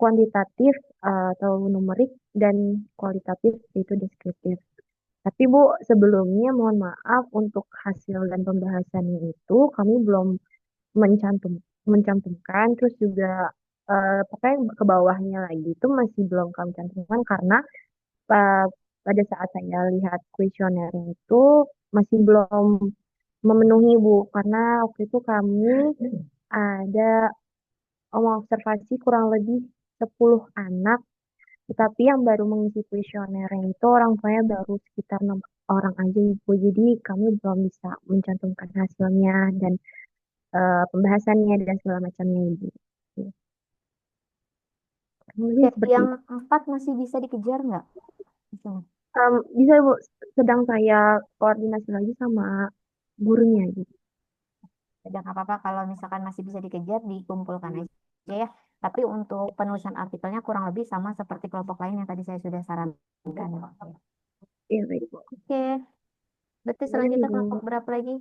kuantitatif atau numerik, dan kualitatif yaitu deskriptif. Tapi Bu, sebelumnya mohon maaf untuk hasil dan pembahasannya itu kami belum mencantumkan, terus juga pokoknya ke bawahnya lagi itu masih belum kami cantumkan karena uh, pada saat saya lihat kuesionernya itu masih belum memenuhi Bu, karena waktu itu kami ada mengobservasi kurang lebih 10 anak, tetapi yang baru mengisi kuesionernya itu orang tuanya baru sekitar 6 orang aja Ibu. Jadi kami belum bisa mencantumkan hasilnya dan pembahasannya dan segala macamnya Ibu. Kurang lebih Oke, seperti yang itu. 4 masih bisa dikejar nggak? Bisa nggak? Bisa Ibu, sedang saya koordinasi lagi sama gurunya gitu. Tidak apa-apa kalau misalkan masih bisa dikejar, dikumpulkan aja ya. Tapi untuk penulisan artikelnya kurang lebih sama seperti kelompok lain yang tadi saya sudah sarankan. Iya baik Bu. Oke, berarti Boleh selanjutnya Ibu. kelompok berapa lagi?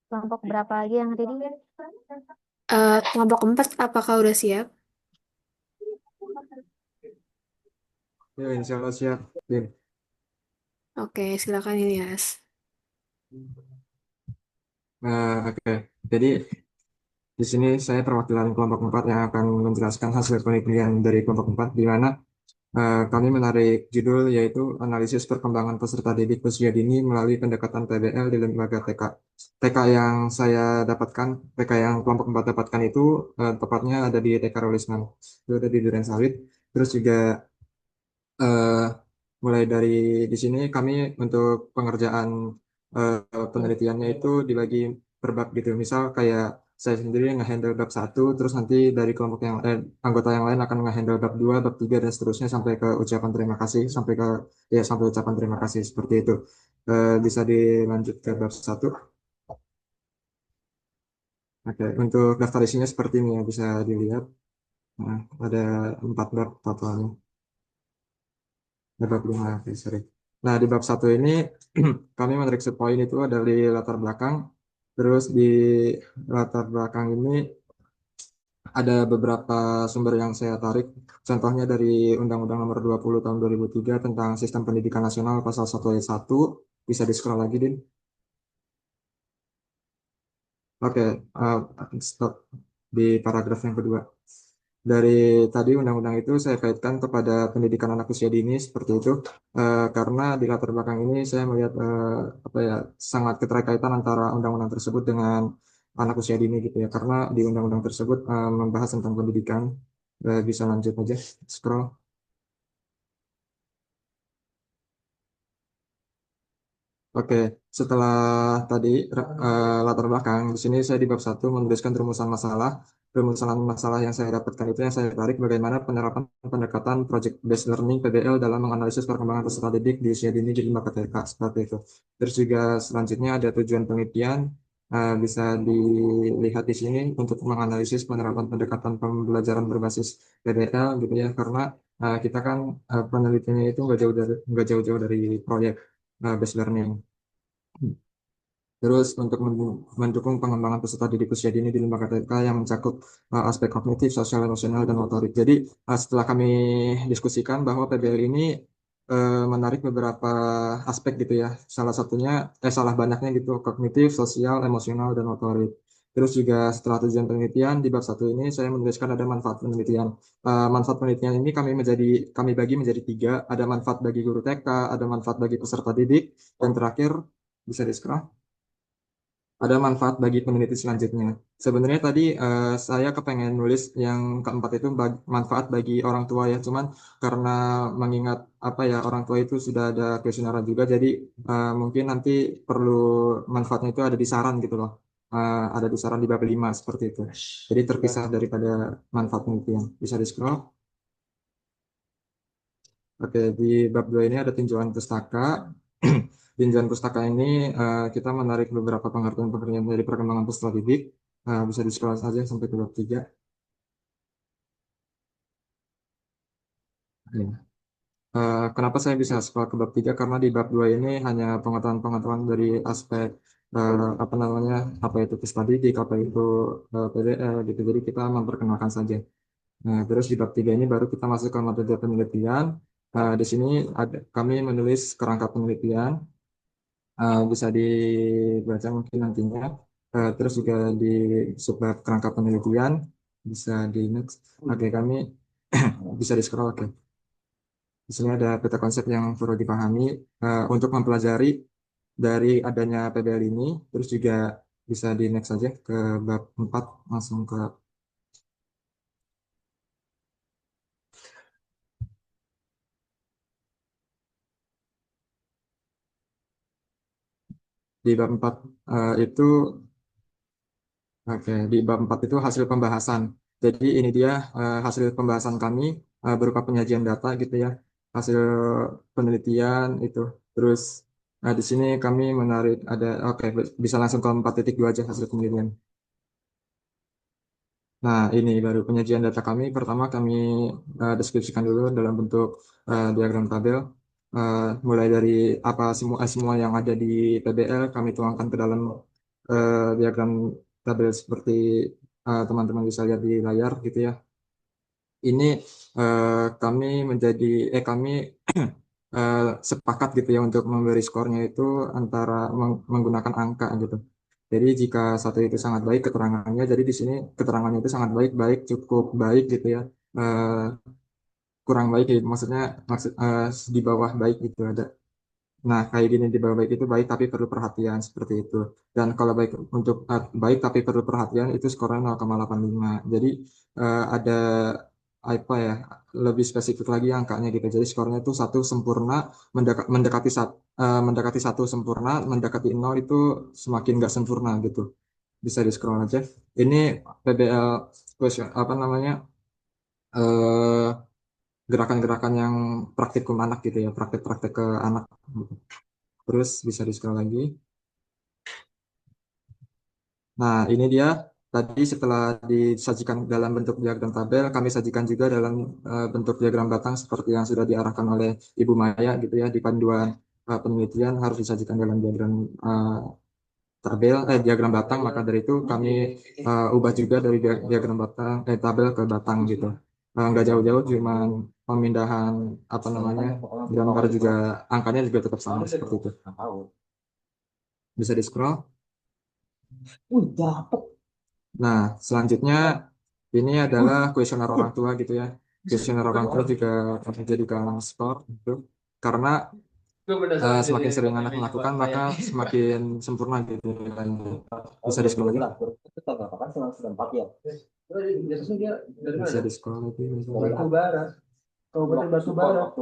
Kelompok berapa lagi yang ready? Kelompok 4, apakah udah siap? Ya, insya Allah siap, Din. Oke, silakan Ilyas. Oke. Jadi di sini saya perwakilan kelompok 4 yang akan menjelaskan hasil penelitian dari kelompok 4, di mana kami menarik judul yaitu analisis perkembangan peserta didik usia dini melalui pendekatan PBL di lembaga TK. TK yang saya dapatkan, TK yang kelompok 4 dapatkan itu tepatnya ada di TK Rolisman, itu ada di Duren Sawit. Terus juga eh, mulai dari di sini kami untuk pengerjaan penelitiannya itu dibagi per bab gitu. Misal kayak saya sendiri nge-handle bab satu, terus nanti dari kelompok yang anggota yang lain akan nge-handle bab 2, bab 3 dan seterusnya sampai ke ucapan terima kasih, sampai ke ya sampai ucapan terima kasih seperti itu. Bisa dilanjut ke bab satu. Oke, untuk daftar isinya seperti ini ya, bisa dilihat. Nah, ada 4 bab totalnya. Bab 5, oke, sorry. Nah, di bab satu ini kami memeriksa poin itu ada di latar belakang. Terus di latar belakang ini ada beberapa sumber yang saya tarik. Contohnya dari Undang-Undang Nomor 20 Tahun 2003 tentang Sistem Pendidikan Nasional Pasal 1 Ayat 1. Bisa di-scroll lagi, Din. Oke, stop di paragraf yang kedua. Dari tadi undang-undang itu saya kaitkan kepada pendidikan anak usia dini seperti itu, karena di latar belakang ini saya melihat apa ya, sangat keterkaitan antara undang-undang tersebut dengan anak usia dini gitu ya, karena di undang-undang tersebut membahas tentang pendidikan. Bisa lanjut aja, scroll. Oke, setelah tadi latar belakang, di sini saya di bab satu menuliskan rumusan masalah. Rumusan masalah yang saya dapatkan itu yang saya tarik bagaimana penerapan pendekatan Project Based Learning PBL dalam menganalisis perkembangan peserta didik di usia dini di lembaga TK seperti itu. Terus juga selanjutnya ada tujuan penelitian, bisa dilihat di sini untuk menganalisis penerapan pendekatan pembelajaran berbasis PBL gitu ya, karena kita kan penelitiannya itu nggak jauh-jauh dari proyek based learning. Terus untuk mendukung pengembangan peserta didik usia dini di lembaga TK yang mencakup aspek kognitif, sosial, emosional, dan motorik. Jadi setelah kami diskusikan bahwa PBL ini menarik beberapa aspek gitu ya. Salah satunya, salah banyaknya gitu, kognitif, sosial, emosional, dan motorik. Terus juga setelah tujuan penelitian, di bab 1 ini saya menuliskan ada manfaat penelitian. Manfaat penelitian ini kami bagi menjadi 3. Ada manfaat bagi guru TK, ada manfaat bagi peserta didik, dan terakhir, bisa di-scroll, ada manfaat bagi peneliti selanjutnya. Sebenarnya tadi saya kepengen nulis yang keempat itu manfaat bagi orang tua ya, cuman karena mengingat apa ya, orang tua itu sudah ada kuesioner juga, jadi mungkin nanti perlu manfaatnya itu ada di saran gitu loh. Ada di saran di bab 5 seperti itu. Jadi terpisah daripada manfaat penelitian. Bisa di-scroll. Oke, di bab 2 ini ada tinjauan pustaka. Tinjauan pustaka ini kita menarik beberapa pengertian-pengertian dari perkembangan peserta didik. Bisa di-scroll saja sampai ke bab 3. Ya. Kenapa saya bisa scroll ke bab 3? Karena di bab 2 ini hanya pengetahuan-pengetahuan dari aspek apa namanya, apa itu peserta didik, apa itu PDL gitu. Jadi kita memperkenalkan saja. Nah, terus di bab 3 ini baru kita masuk ke metode penelitian. Di sini kami menulis kerangka penelitian. Bisa dibaca mungkin nantinya. Terus juga di subbab kerangka penelitian bisa di next. Oke, kami bisa di scroll. Oke, di sini ada peta konsep yang perlu dipahami untuk mempelajari dari adanya PBL ini. Terus juga bisa di next saja ke bab 4, langsung ke di bab 4 itu. Oke, di bab 4 itu hasil pembahasan. Jadi ini dia hasil pembahasan kami berupa penyajian data gitu ya. Hasil penelitian itu. Terus di sini kami menarik ada, oke, bisa langsung ke 4.2 aja hasil penelitian. Nah, ini baru penyajian data kami. Pertama kami deskripsikan dulu dalam bentuk diagram tabel. Mulai dari apa semua yang ada di PBL kami tuangkan ke dalam diagram tabel seperti teman-teman bisa lihat di layar gitu ya. Ini kami kami sepakat gitu ya untuk memberi skornya itu antara menggunakan angka gitu. Jadi jika satu itu sangat baik keterangannya, jadi di sini keterangannya itu sangat baik, baik, cukup baik gitu ya. Eh, Kurang baik gitu, maksudnya di bawah baik gitu ada. Nah, kayak gini di bawah baik itu baik tapi perlu perhatian seperti itu. Dan kalau baik untuk baik tapi perlu perhatian itu skornya 0,85. Jadi ada apa ya, lebih spesifik lagi angkanya gitu. Jadi skornya itu 1 sempurna, mendekati 1 sempurna, mendekati 0 itu semakin nggak sempurna gitu. Bisa di scroll aja. Ini PBL question apa namanya, eh, gerakan-gerakan yang praktikum anak gitu ya, praktek-praktek ke anak gitu. Terus bisa di scroll lagi. Nah, ini dia tadi setelah disajikan dalam bentuk diagram tabel, kami sajikan juga dalam bentuk diagram batang seperti yang sudah diarahkan oleh Ibu Maya gitu ya, di panduan penelitian harus disajikan dalam diagram diagram batang. Maka dari itu kami ubah juga dari diagram batang tabel ke batang gitu. Nggak jauh-jauh, cuma pemindahan apa namanya gambar juga, angkanya juga tetap sama seperti itu. Bisa di scroll. Nah, selanjutnya ini adalah kuesioner orang tua gitu ya. Kuesioner orang tua juga akan dijadikan skor gitu. Karena semakin sering anak melakukan maka semakin sempurna gitu nilainya. Bisa di scroll lagi. Bisa di scroll lagi. Kabupaten Batubara.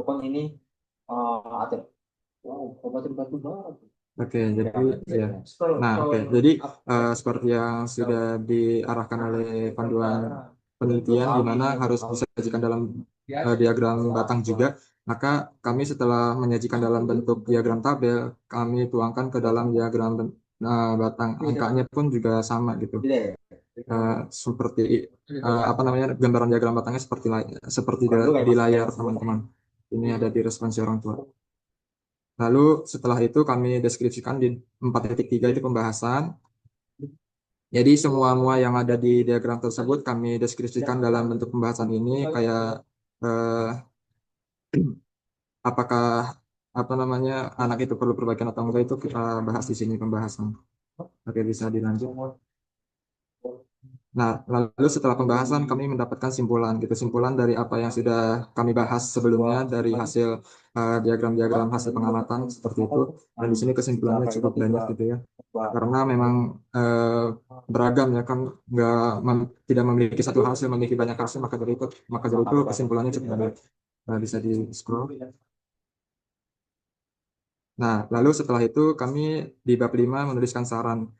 Oke, jadi ya. Nah, oke. Jadi seperti yang sudah diarahkan oleh panduan penelitian di mana harus disajikan dalam diagram batang juga, maka kami setelah menyajikan dalam bentuk diagram tabel, kami tuangkan ke dalam diagram batang. Angkanya pun juga sama gitu. Seperti apa namanya, gambaran diagram batangnya seperti di layar teman-teman. Ini ada di responsi orang tua. Lalu setelah itu kami deskripsikan di 4.3 itu pembahasan. Jadi semua yang ada di diagram tersebut kami deskripsikan dalam bentuk pembahasan ini kayak apakah apa namanya anak itu perlu perbaikan atau enggak itu kita bahas di sini pembahasan. Oke, bisa dilanjut. Nah, lalu setelah pembahasan kami mendapatkan simpulan gitu, simpulan dari apa yang sudah kami bahas sebelumnya dari hasil diagram-diagram hasil pengamatan seperti itu. Dan di sini kesimpulannya cukup banyak gitu ya. Karena memang beragam ya kan nggak tidak memiliki satu hasil, memiliki banyak hasil maka dari itu kesimpulannya cukup banyak. Nah, bisa di scroll. Nah, lalu setelah itu kami di bab 5 menuliskan saran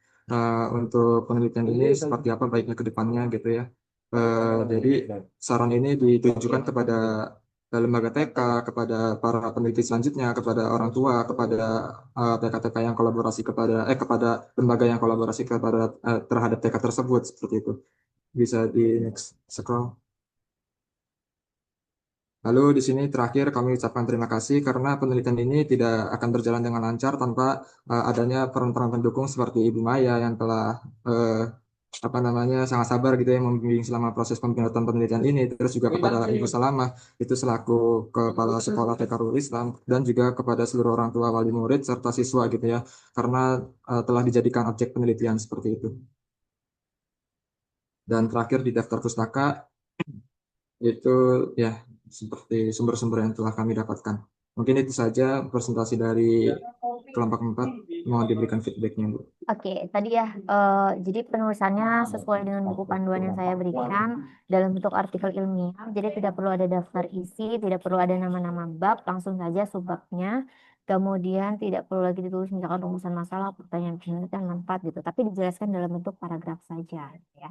untuk penelitian ini seperti apa baiknya ke depannya gitu ya. Jadi saran ini ditujukan kepada lembaga TK, kepada para peneliti selanjutnya, kepada orang tua, kepada TK-TK yang kolaborasi kepada lembaga yang kolaborasi terhadap TK tersebut seperti itu. Bisa di next scroll. Lalu di sini terakhir kami ucapkan terima kasih karena penelitian ini tidak akan berjalan dengan lancar tanpa adanya peran-peran pendukung seperti Ibu Maya yang telah apa namanya sangat sabar gitu ya membimbing selama proses pembuatan penelitian ini. Terus juga kepada Ibu Salamah itu selaku kepala sekolah TK Rul Islam dan juga kepada seluruh orang tua wali murid serta siswa gitu ya karena telah dijadikan objek penelitian seperti itu. Dan terakhir di daftar pustaka itu ya seperti sumber-sumber yang telah kami dapatkan. Mungkin itu saja presentasi dari kelompok 4. Mohon diberikan feedbacknya, Bu. Oke, tadi ya, jadi penulisannya sesuai dengan buku panduan yang saya berikan dalam bentuk artikel ilmiah. Jadi tidak perlu ada daftar isi, tidak perlu ada nama-nama bab, langsung saja subbabnya. Kemudian tidak perlu lagi ditulis misalkan rumusan masalah, pertanyaan penelitian, manfaat gitu. Tapi dijelaskan dalam bentuk paragraf saja, ya.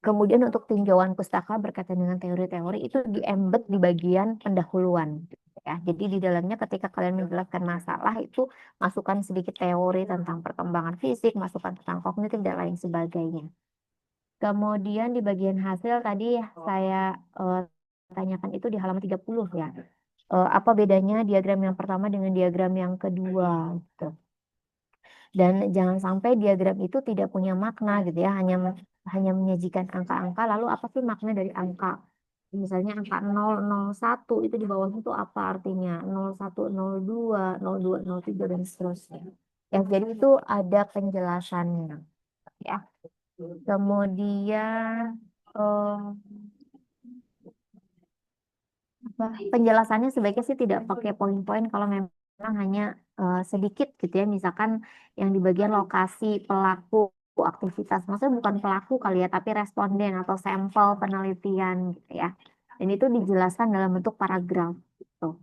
Kemudian untuk tinjauan pustaka berkaitan dengan teori-teori itu di-embed di bagian pendahuluan. Ya, jadi di dalamnya ketika kalian menjelaskan masalah itu masukkan sedikit teori tentang perkembangan fisik, masukkan tentang kognitif dan lain sebagainya. Kemudian di bagian hasil tadi ya saya tanyakan itu di halaman 30 ya. Apa bedanya diagram yang pertama dengan diagram yang kedua gitu. Dan jangan sampai diagram itu tidak punya makna gitu ya, hanya menyajikan angka-angka lalu apa sih makna dari angka? Misalnya angka 001 itu di bawahnya itu apa artinya? 01, 02, 02, 03 dan seterusnya. Ya, jadi itu ada penjelasannya ya. Kemudian eh, penjelasannya sebaiknya sih tidak pakai poin-poin kalau memang hanya sedikit gitu ya. Misalkan yang di bagian lokasi, pelaku, aktivitas. Maksudnya bukan pelaku kali ya, tapi responden atau sampel penelitian gitu ya. Dan itu dijelaskan dalam bentuk paragraf gitu.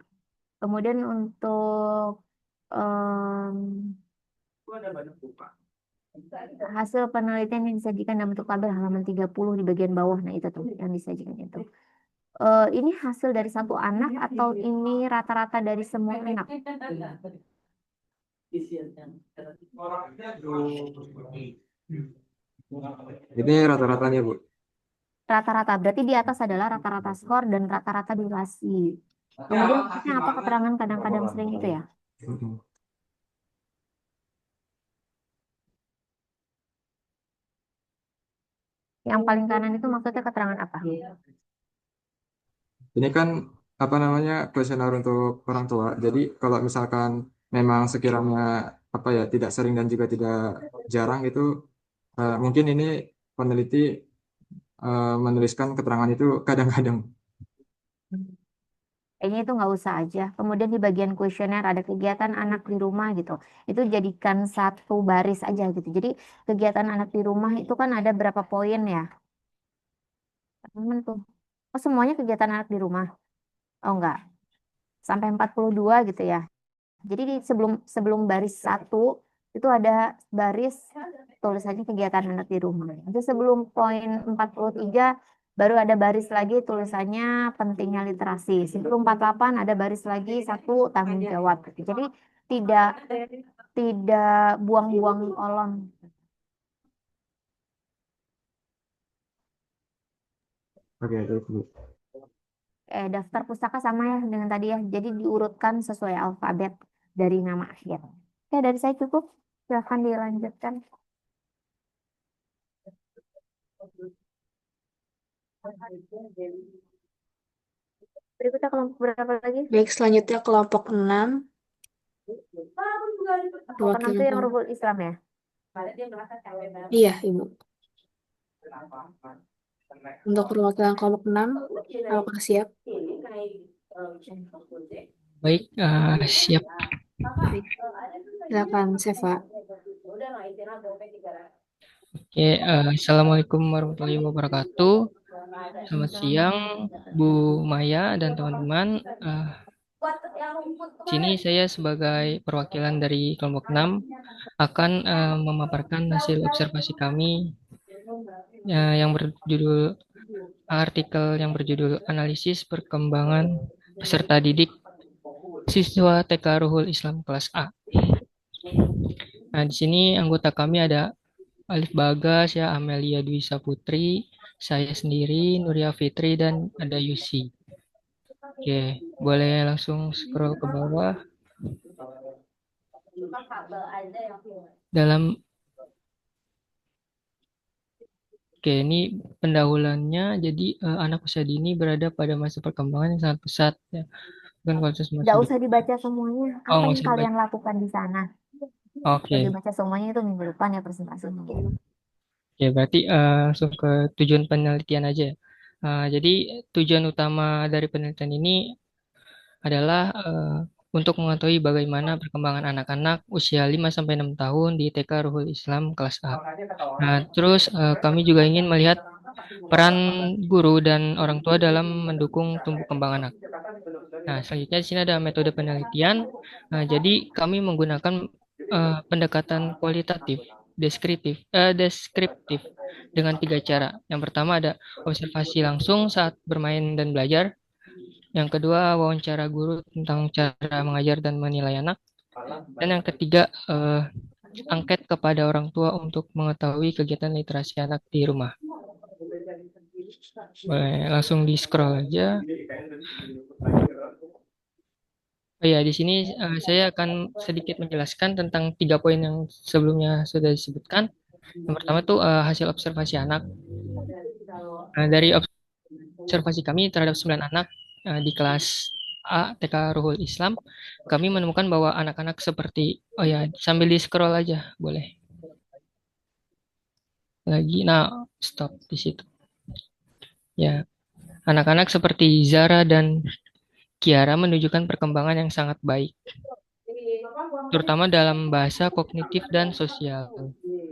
Kemudian untuk em, hasil penelitian yang disajikan dalam bentuk tabel halaman 30 di bagian bawah, nah itu tuh yang disajikan itu. Ini hasil dari satu anak atau ini rata-rata dari semua anak? Ini rata-ratanya, Bu. Rata-rata berarti di atas adalah rata-rata skor dan rata-rata durasi. Kemudian maksudnya apa keterangan kadang-kadang sering itu ya? Mhm. Yang paling kanan itu maksudnya keterangan apa? Ini kan apa namanya kuesioner untuk orang tua. Jadi kalau misalkan memang sekiranya apa ya tidak sering dan juga tidak jarang itu mungkin ini peneliti menuliskan keterangan itu kadang-kadang. Kayaknya itu nggak usah aja. Kemudian di bagian kuesioner ada kegiatan anak di rumah gitu. Itu jadikan satu baris aja gitu. Jadi kegiatan anak di rumah itu kan ada berapa poin ya? Temen tuh. Oh semuanya kegiatan anak di rumah? Oh enggak. Sampai 42 gitu ya. Jadi sebelum sebelum baris satu itu ada baris tulisannya kegiatan anak di rumah. Nanti sebelum poin 43 baru ada baris lagi tulisannya pentingnya literasi. Sebelum 48 ada baris lagi satu tanggung jawab. Jadi tidak tidak buang-buang kolom. Oke, itu Bu. Daftar pustaka sama ya dengan tadi ya. Jadi diurutkan sesuai alfabet dari nama akhir. Oke, dari saya cukup. Silahkan dilanjutkan. Berikutnya kelompok berapa lagi? Baik, selanjutnya kelompok 6, Kelompok 6 itu perwakilan yang kelompok. Ruhul Islam ya? Iya, Ibu. Untuk perwakilan kelompok 6, apakah siap? Baik, siap. Baik, silakan, Seva. Oke, Assalamualaikum warahmatullahi wabarakatuh. Selamat siang, Bu Maya dan teman-teman. Sini saya sebagai perwakilan dari kelompok 6 akan memaparkan hasil observasi kami yang berjudul artikel yang berjudul Analisis Perkembangan Peserta Didik Siswa TK Ruhul Islam kelas A. Nah, di sini anggota kami ada Alif Bagas, ya, Amelia Dwi Saputri, saya sendiri, Nuria Fitri, dan ada Yusi. Oke, boleh langsung scroll ke bawah. Dalam Oke, ini pendahuluannya. Jadi anak usia dini berada pada masa perkembangan yang sangat pesat, ya. Bukan kualitas masa Nggak hidup. usah dibaca semuanya. Oh, Apa nggak yang usah kalian dibaca. lakukan di sana? Oke, Kalau dibaca semuanya itu minggu depan ya presentasinya. oke, berarti langsung ke tujuan penelitian aja, ya. Jadi tujuan utama dari penelitian ini adalah untuk mengetahui bagaimana perkembangan anak-anak usia 5 sampai 6 tahun di TK Ruhul Islam kelas A. Nah, terus kami juga ingin melihat peran guru dan orang tua dalam mendukung tumbuh kembang anak. Nah, selanjutnya di sini ada metode penelitian. Nah, jadi kami menggunakan pendekatan kualitatif, deskriptif dengan 3 cara. Yang pertama ada observasi langsung saat bermain dan belajar. Yang kedua, wawancara guru tentang cara mengajar dan menilai anak. Dan yang ketiga, angket kepada orang tua untuk mengetahui kegiatan literasi anak di rumah. Boleh langsung di scroll aja. Oh ya, di sini saya akan sedikit menjelaskan tentang 3 poin yang sebelumnya sudah disebutkan. Yang pertama tuh hasil observasi anak. Nah, dari observasi kami terhadap 9 anak di kelas A TK Ruhul Islam, kami menemukan bahwa anak-anak seperti, oh ya, sambil di scroll aja, boleh. Lagi, nah, stop di situ. Ya, anak-anak seperti Zara dan Kiara menunjukkan perkembangan yang sangat baik, terutama dalam bahasa kognitif dan sosial.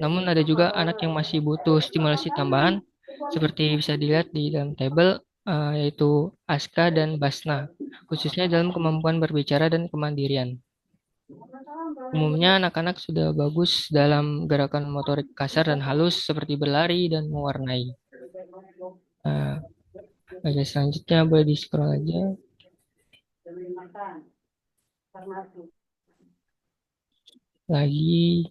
Namun ada juga anak yang masih butuh stimulasi tambahan, seperti bisa dilihat di dalam tabel, yaitu Aska dan Basna, khususnya dalam kemampuan berbicara dan kemandirian. Umumnya anak-anak sudah bagus dalam gerakan motorik kasar dan halus seperti berlari dan mewarnai. Nah, oke, selanjutnya boleh di scroll aja. Lagi,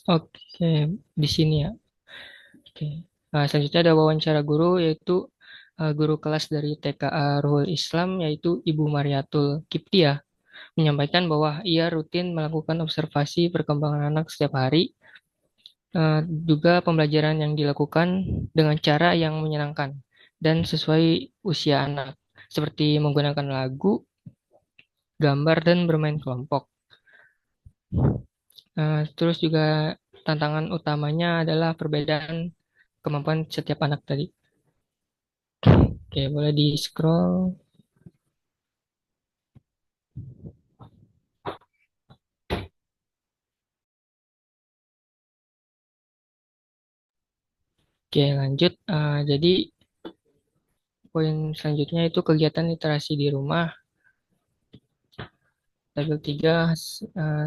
oke, di sini ya. Oke. Nah, selanjutnya ada wawancara guru, yaitu guru kelas dari TKA Ruhul Islam, yaitu Ibu Mariatul Kiptia, menyampaikan bahwa ia rutin melakukan observasi perkembangan anak setiap hari. Juga pembelajaran yang dilakukan dengan cara yang menyenangkan dan sesuai usia anak, seperti menggunakan lagu, gambar, dan bermain kelompok. Terus juga tantangan utamanya adalah perbedaan kemampuan setiap anak tadi. Oke, boleh di scroll. Oke, lanjut. Jadi poin selanjutnya itu kegiatan literasi di rumah. Tabel 3,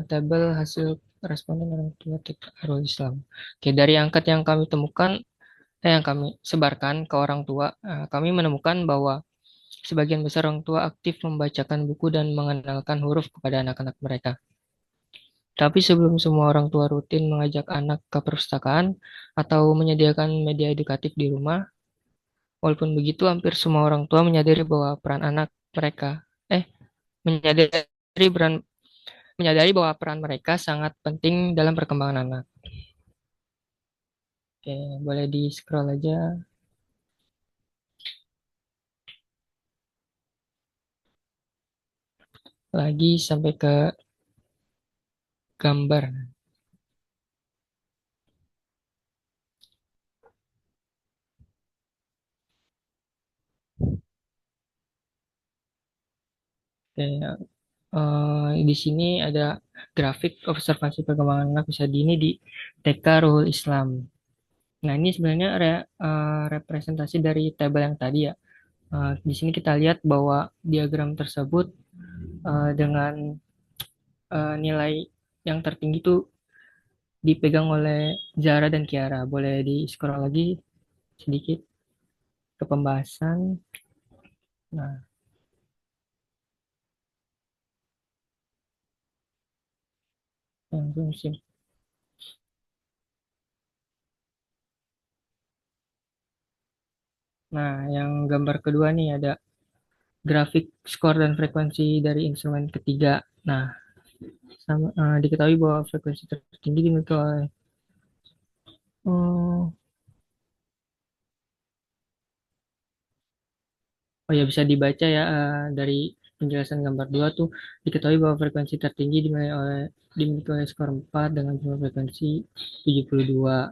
tabel hasil responden orang tua TK Darul Islam. Oke, dari angkat yang kami temukan, yang kami sebarkan ke orang tua, kami menemukan bahwa sebagian besar orang tua aktif membacakan buku dan mengenalkan huruf kepada anak-anak mereka. Tapi sebelum semua orang tua rutin mengajak anak ke perpustakaan atau menyediakan media edukatif di rumah, walaupun begitu hampir semua orang tua menyadari bahwa peran anak mereka, menyadari peran menyadari bahwa peran mereka sangat penting dalam perkembangan anak. Oke, boleh di scroll aja. lagi sampai ke gambar. Oke, di sini ada grafik observasi perkembangan anak usia dini di TK Ruhul Islam. Nah, ini sebenarnya representasi dari tabel yang tadi ya. Di sini kita lihat bahwa diagram tersebut dengan nilai yang tertinggi itu dipegang oleh Zara dan Kiara. Boleh di-scroll lagi sedikit ke pembahasan. Nah, langsung sih. Nah, yang gambar kedua nih ada grafik skor dan frekuensi dari instrumen ketiga. Nah, diketahui bahwa frekuensi tertinggi dimiliki oleh oh, oh ya bisa dibaca ya dari penjelasan gambar 2 tuh diketahui bahwa frekuensi tertinggi dimiliki oleh skor 4 dengan jumlah frekuensi 72.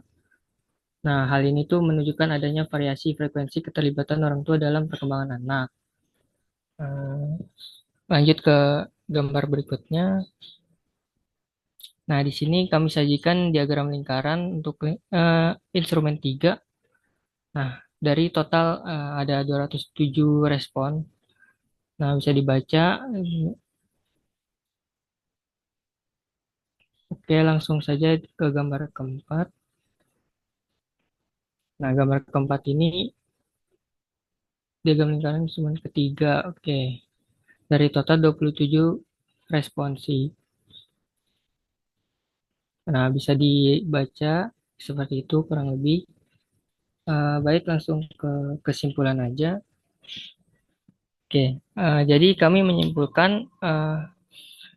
Nah, hal ini tuh menunjukkan adanya variasi frekuensi keterlibatan orang tua dalam perkembangan anak. Eh, Lanjut ke gambar berikutnya. Nah, di sini kami sajikan diagram lingkaran untuk instrumen 3. Nah, dari total ada 207 respon. Nah, bisa dibaca. Oke, langsung saja ke gambar keempat. Nah, gambar keempat ini diagram lingkaran instrumen ketiga. Oke, dari total 27 responsi. Nah, bisa dibaca seperti itu kurang lebih. Baik, langsung ke kesimpulan aja. Oke, jadi kami menyimpulkan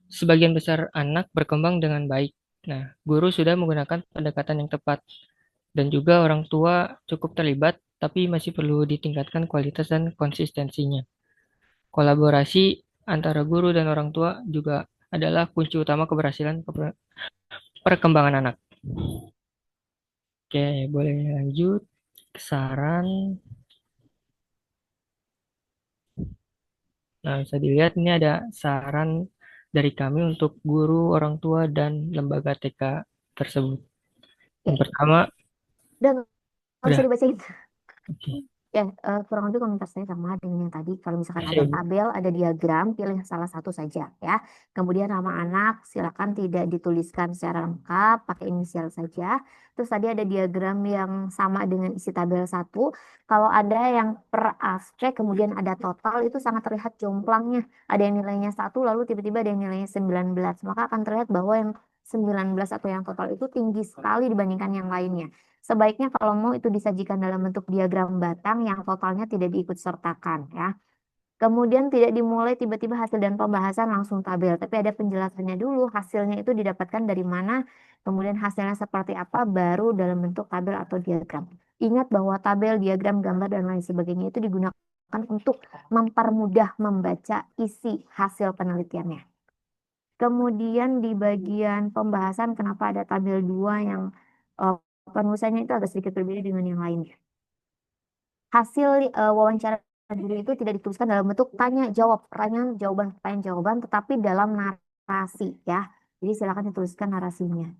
sebagian besar anak berkembang dengan baik. Nah, guru sudah menggunakan pendekatan yang tepat dan juga orang tua cukup terlibat, tapi masih perlu ditingkatkan kualitas dan konsistensinya. Kolaborasi antara guru dan orang tua juga adalah kunci utama keberhasilan perkembangan anak. Oke, boleh lanjut ke saran. Nah, bisa dilihat ini ada saran dari kami untuk guru, orang tua, dan lembaga TK tersebut. Yang pertama, Udah nggak bisa udah. dibacain. Oke. Ya, kurang lebih komentar saya sama dengan yang tadi. Kalau misalkan Oke, ada Bu. tabel, ada diagram, pilih salah satu saja ya. Kemudian nama anak, silakan tidak dituliskan secara lengkap, pakai inisial saja. Terus tadi ada diagram yang sama dengan isi tabel satu. Kalau ada yang per abstrak, kemudian ada total, itu sangat terlihat jomplangnya. Ada yang nilainya satu, lalu tiba-tiba ada yang nilainya 19. Maka akan terlihat bahwa yang 19 atau yang total itu tinggi sekali dibandingkan yang lainnya. Sebaiknya kalau mau itu disajikan dalam bentuk diagram batang yang totalnya tidak diikut sertakan ya. Kemudian tidak dimulai tiba-tiba hasil dan pembahasan langsung tabel, tapi ada penjelasannya dulu, hasilnya itu didapatkan dari mana, kemudian hasilnya seperti apa, baru dalam bentuk tabel atau diagram. Ingat bahwa tabel, diagram, gambar, dan lain sebagainya itu digunakan untuk mempermudah membaca isi hasil penelitiannya. Kemudian di bagian pembahasan kenapa ada tabel 2 yang eh, penulisannya itu agak sedikit berbeda dengan yang lainnya. Hasil wawancara diri itu tidak dituliskan dalam bentuk tanya jawab, pertanyaan jawaban, tetapi dalam narasi ya. Jadi silakan dituliskan narasinya.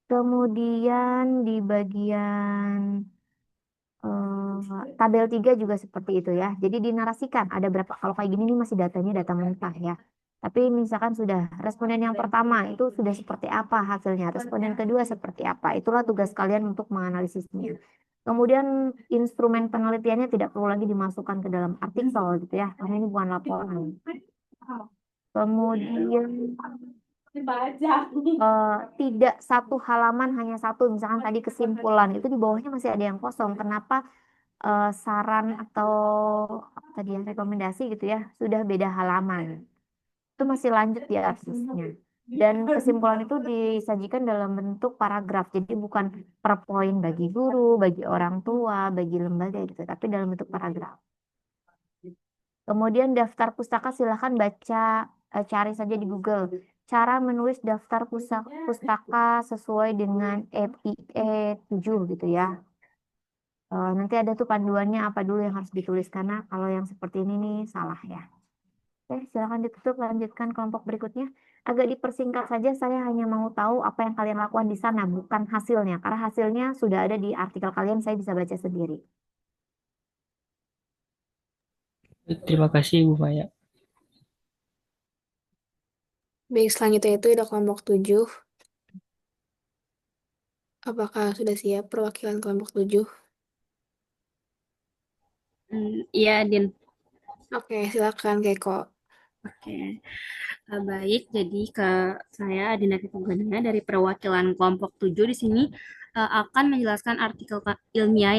Kemudian di bagian tabel 3 juga seperti itu ya. Jadi dinarasikan ada berapa, kalau kayak gini nih masih datanya data mentah ya. Tapi misalkan sudah responden yang pertama itu sudah seperti apa hasilnya, responden kedua seperti apa. Itulah tugas kalian untuk menganalisisnya. Kemudian instrumen penelitiannya tidak perlu lagi dimasukkan ke dalam artikel gitu ya, karena ini bukan laporan. Kemudian tidak satu halaman hanya satu, misalkan tadi kesimpulan itu di bawahnya masih ada yang kosong. Kenapa saran atau apa tadi ya, rekomendasi gitu ya sudah beda halaman? Itu masih lanjut di arsisnya. Dan kesimpulan itu disajikan dalam bentuk paragraf. Jadi bukan per poin bagi guru, bagi orang tua, bagi lembaga gitu, tapi dalam bentuk paragraf. Kemudian daftar pustaka silahkan baca cari saja di Google. Cara menulis daftar pustaka sesuai dengan EIE 7 gitu ya. Nanti ada tuh panduannya apa dulu yang harus ditulis karena kalau yang seperti ini nih salah ya. Oke, silakan ditutup, lanjutkan kelompok berikutnya. Agak dipersingkat saja, saya hanya mau tahu apa yang kalian lakukan di sana, bukan hasilnya. Karena hasilnya sudah ada di artikel kalian, saya bisa baca sendiri. Terima kasih Bu Maya. Baik, selanjutnya itu ada kelompok 7. Apakah sudah siap perwakilan kelompok 7? Iya, Din. Oke, silakan Keiko. Oke. Baik, jadi saya Adinda Tipogadana dari perwakilan kelompok 7 di sini akan menjelaskan artikel ilmiah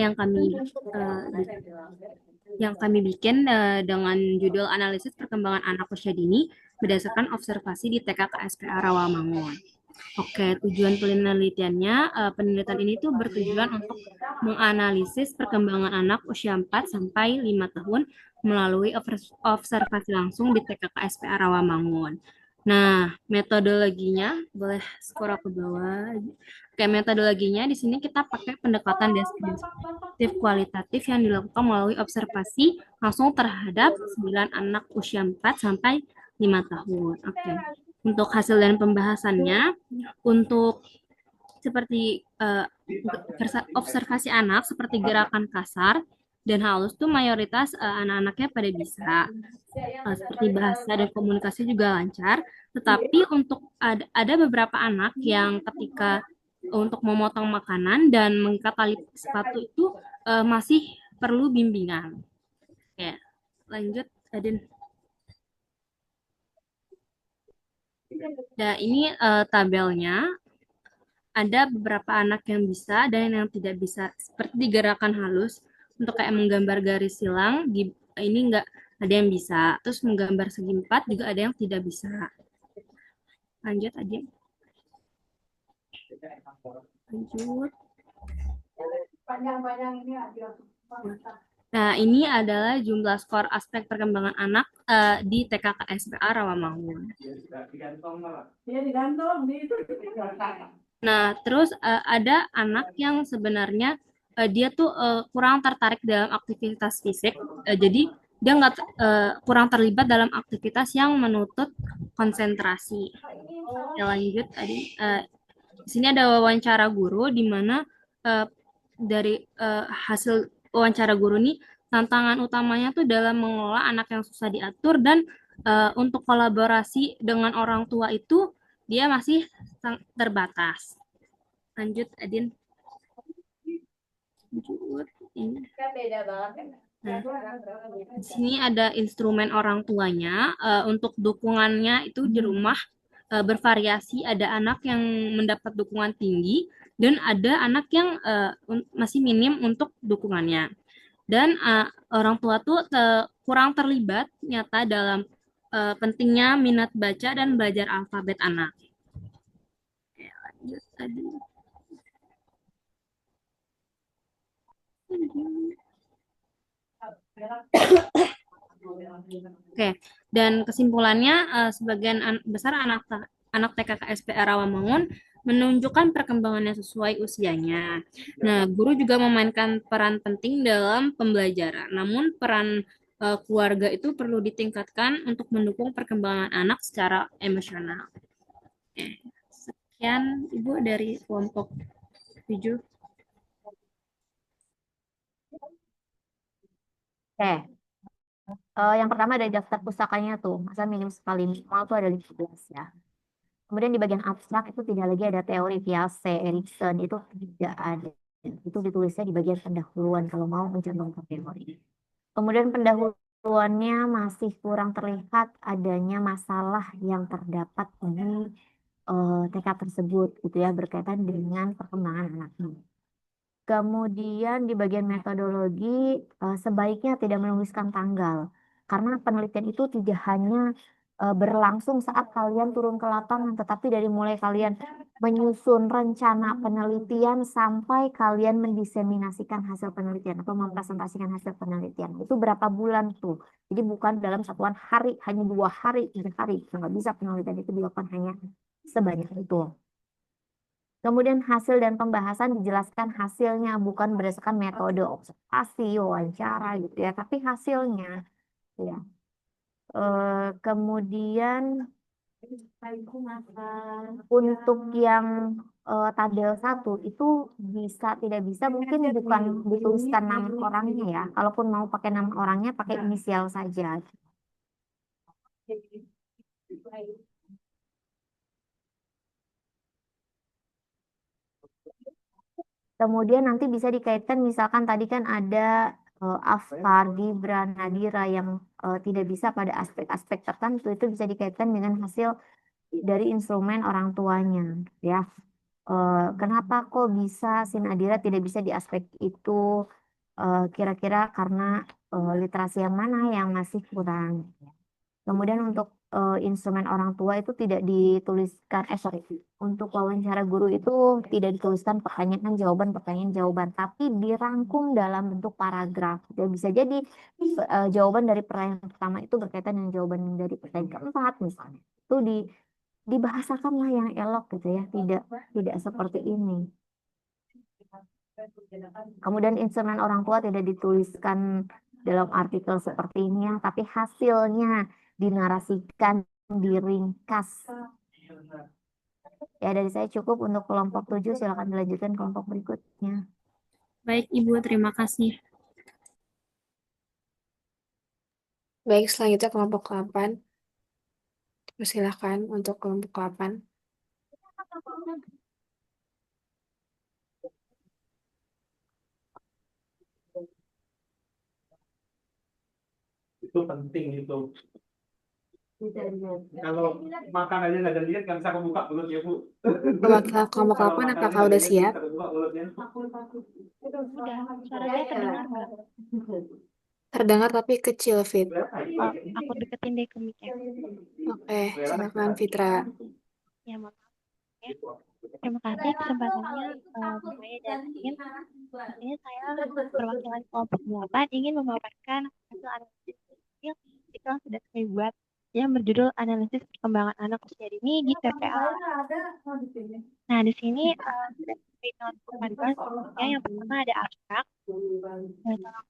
yang kami bikin dengan judul Analisis Perkembangan Anak Usia Dini berdasarkan observasi di TK KSPA Rawamangun. Oke, tujuan penelitiannya, penelitian ini tuh bertujuan untuk menganalisis perkembangan anak usia 4 sampai 5 tahun melalui observasi langsung di TK KSPA Rawamangun. Nah, metodologinya boleh scroll ke bawah. Oke, metodologinya di sini kita pakai pendekatan deskriptif kualitatif yang dilakukan melalui observasi langsung terhadap 9 anak usia 4 sampai 5 tahun. Oke. Untuk hasil dan pembahasannya, untuk seperti observasi anak seperti gerakan kasar dan halus tuh mayoritas anak-anaknya pada bisa. Seperti bahasa dan komunikasi juga lancar, tetapi untuk ada beberapa anak yang ketika untuk memotong makanan dan mengikat tali sepatu itu masih perlu bimbingan. Oke, lanjut, Adin. Nah, ini tabelnya. Ada beberapa anak yang bisa dan yang tidak bisa. Seperti gerakan halus, untuk kayak menggambar garis silang, ini enggak ada yang bisa. Terus menggambar segi 4 juga ada yang tidak bisa. Lanjut aja. Lanjut. Nah, ini adalah jumlah skor aspek perkembangan anak di TK KSPA Rawamangun. Nah, terus ada anak yang sebenarnya dia tuh kurang tertarik dalam aktivitas fisik, jadi dia nggak kurang terlibat dalam aktivitas yang menuntut konsentrasi. Ya, lanjut tadi. Di sini ada wawancara guru di mana dari hasil wawancara guru ini tantangan utamanya tuh dalam mengelola anak yang susah diatur dan untuk kolaborasi dengan orang tua itu dia masih terbatas. Lanjut, Adin. Lanjut. Ini. Nah, di sini ada instrumen orang tuanya. Untuk dukungannya itu di rumah bervariasi. Ada anak yang mendapat dukungan tinggi dan ada anak yang masih minim untuk dukungannya. Dan orang tua tuh kurang terlibat nyata dalam pentingnya minat baca dan belajar alfabet anak. Oke, lanjut tadi. Oke, dan kesimpulannya sebagian besar anak TK KSPA Rawamangun menunjukkan perkembangannya sesuai usianya. Nah, guru juga memainkan peran penting dalam pembelajaran. Namun peran keluarga itu perlu ditingkatkan untuk mendukung perkembangan anak secara emosional. Oke, sekian Ibu dari kelompok 7. Oke. Yang pertama ada daftar pustakanya tuh, masa minim sekali minimal tuh ada 15 ya. Kemudian di bagian abstrak itu tidak lagi ada teori Piaget, Erikson, itu tidak ada. Itu ditulisnya di bagian pendahuluan kalau mau mencantumkan teori. Kemudian pendahuluannya masih kurang terlihat adanya masalah yang terdapat di TK tersebut gitu ya berkaitan dengan perkembangan anaknya. Kemudian di bagian metodologi sebaiknya tidak menuliskan tanggal karena penelitian itu tidak hanya berlangsung saat kalian turun ke lapangan, tetapi dari mulai kalian menyusun rencana penelitian sampai kalian mendiseminasikan hasil penelitian atau mempresentasikan hasil penelitian. Itu berapa bulan tuh? Jadi bukan dalam satuan hari, hanya 2 hari, 3 hari. Nggak bisa penelitian itu dilakukan hanya sebanyak itu. Kemudian hasil dan pembahasan dijelaskan hasilnya bukan berdasarkan metode observasi, wawancara gitu ya, tapi hasilnya ya. Kemudian untuk yang tabel 1 itu bisa tidak bisa mungkin bukan dituliskan nama orangnya ya. Kalaupun mau pakai nama orangnya pakai inisial saja. Kemudian nanti bisa dikaitkan misalkan tadi kan ada Afkar, Gibran, Nadira yang tidak bisa pada aspek-aspek tertentu itu bisa dikaitkan dengan hasil dari instrumen orang tuanya ya. Kenapa kok bisa si Nadira tidak bisa di aspek itu? Kira-kira karena literasi yang mana yang masih kurang. Kemudian untuk instrumen orang tua itu tidak dituliskan, sorry, untuk wawancara guru itu tidak dituliskan pertanyaan jawaban, tapi dirangkum dalam bentuk paragraf. Jadi bisa jadi jawaban dari pertanyaan pertama itu berkaitan dengan jawaban dari pertanyaan keempat misalnya. Itu dibahasakanlah yang elok gitu ya, tidak seperti ini. Kemudian instrumen orang tua tidak dituliskan dalam artikel seperti ini ya, tapi hasilnya dinarasikan, diringkas. Ya, dari saya cukup untuk kelompok 7, silakan dilanjutkan kelompok berikutnya. Baik, Ibu, terima kasih. Baik, selanjutnya kelompok 8. Persilahkan untuk kelompok 8. Itu penting itu. Kalau makan aja nggak ada lihat nggak bisa kebuka mulutnya Bu. Perwakilan kelompok 8 apakah udah siap? Suaranya terdengar nggak? Terdengar tapi kecil, Fit. Oh, aku deketin deh ke mic-nya. Oke, silakan Fitra. Ya, maaf. Ya. Terima kasih kesempatannya, Bu Maya dan Tim. Ini saya perwakilan kelompok 8 ingin memaparkan hasil analisis kecil yang sudah saya buat yang berjudul analisis perkembangan anak usia dini di TPA. Nah, di sini sudah diberikan panduan strukturnya. Yang pertama ada abstrak. Tolong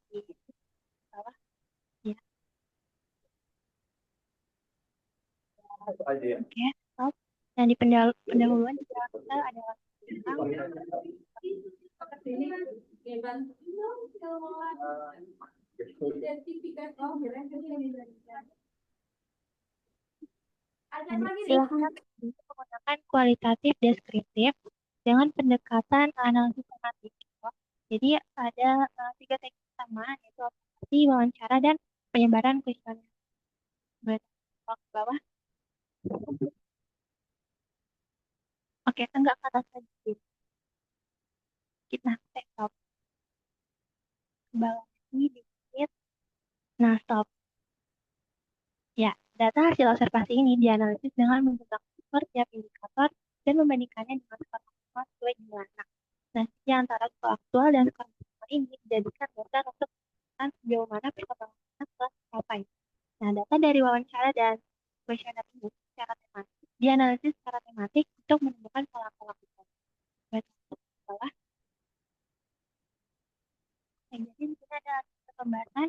di bawah. Ya. Oke, stop. Nah, di pendahuluan juga kita ada Silakan. menggunakan kualitatif deskriptif dengan pendekatan analisis tematik. Jadi ada 3 teknik utama, yaitu observasi, wawancara, dan penyebaran kuesioner. Ke bawah. Oke, enggak ke atas lagi. Kita stop. Ke bawah lagi dikit. Nah, stop. Ya, data hasil observasi ini dianalisis dengan menggunakan skor tiap indikator dan membandingkannya dengan skor maksimal sesuai jumlah anak. Nah, di antara skor aktual dan skor maksimal ini dijadikan dasar untuk menentukan sejauh mana perkembangan anak telah tercapai. Nah, data dari wawancara dan kuesioner ini secara tematik dianalisis secara tematik untuk menemukan pola-pola besar. Bawah. Nah, jadi di sini ada pembahasan.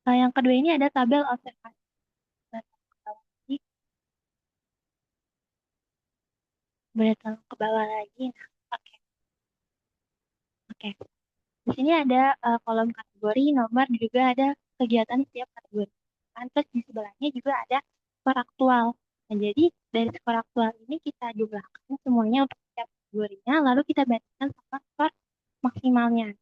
Yang kedua ini ada tabel observasi. Boleh tolong ke bawah lagi. Nah, oke. Di sini ada kolom kategori, nomor, juga ada kegiatan setiap kategori. Terus di sebelahnya juga ada skor aktual. Nah, jadi dari skor aktual ini kita jumlahkan semuanya untuk setiap kategorinya, lalu kita bandingkan sama skor maksimalnya.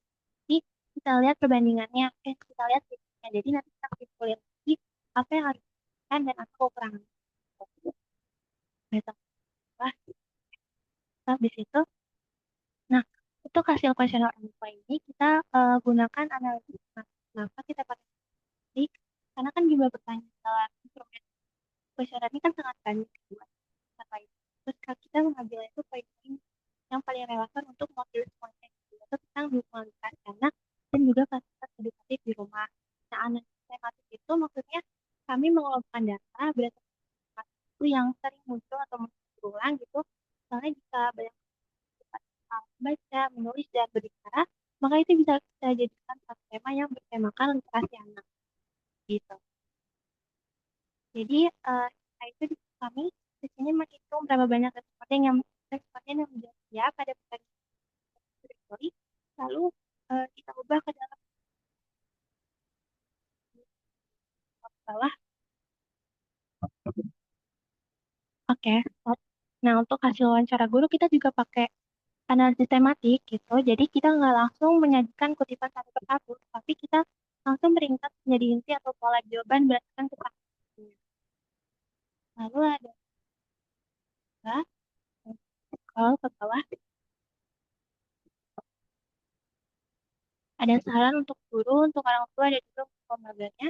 Jadi kita lihat perbandingannya, kita lihat titiknya. Jadi nanti kita simpulin lagi apa yang harus dilakukan dan apa kekurangan. Di situ. Nah, untuk hasil kuesioner orang tua ini kita gunakan analisis. Kenapa kita pakai statistik? Karena kan jumlah pertanyaan dalam instrumen kuesioner ini kan sangat banyak buat apa itu. Terus kalau kita mengambilnya itu poin-poin yang paling relevan untuk modul-modulnya itu tentang dukungan literasi anak dan juga fasilitas edukatif di rumah. Nah, analisis tematik itu maksudnya kami mengumpulkan data berdasarkan itu yang sering muncul atau muncul berulang gitu. Misalnya jika banyak baca, menulis, dan berbicara, maka itu bisa kita jadikan satu tema yang bertemakan literasi anak gitu. Jadi itu di kami di sini menghitung berapa banyak responden yang sudah siap pada pertanyaan kategori, lalu kita ubah ke dalam bawah. Oke, stop. Nah, untuk hasil wawancara guru kita juga pakai analisis tematik gitu. Jadi kita nggak langsung menyajikan kutipan satu persatu, tapi kita langsung meringkas menjadi inti atau pola jawaban berdasarkan kesaksian. Lalu ada scroll ke bawah. Ada saran untuk guru, untuk orang tua, dan juga untuk lembaganya,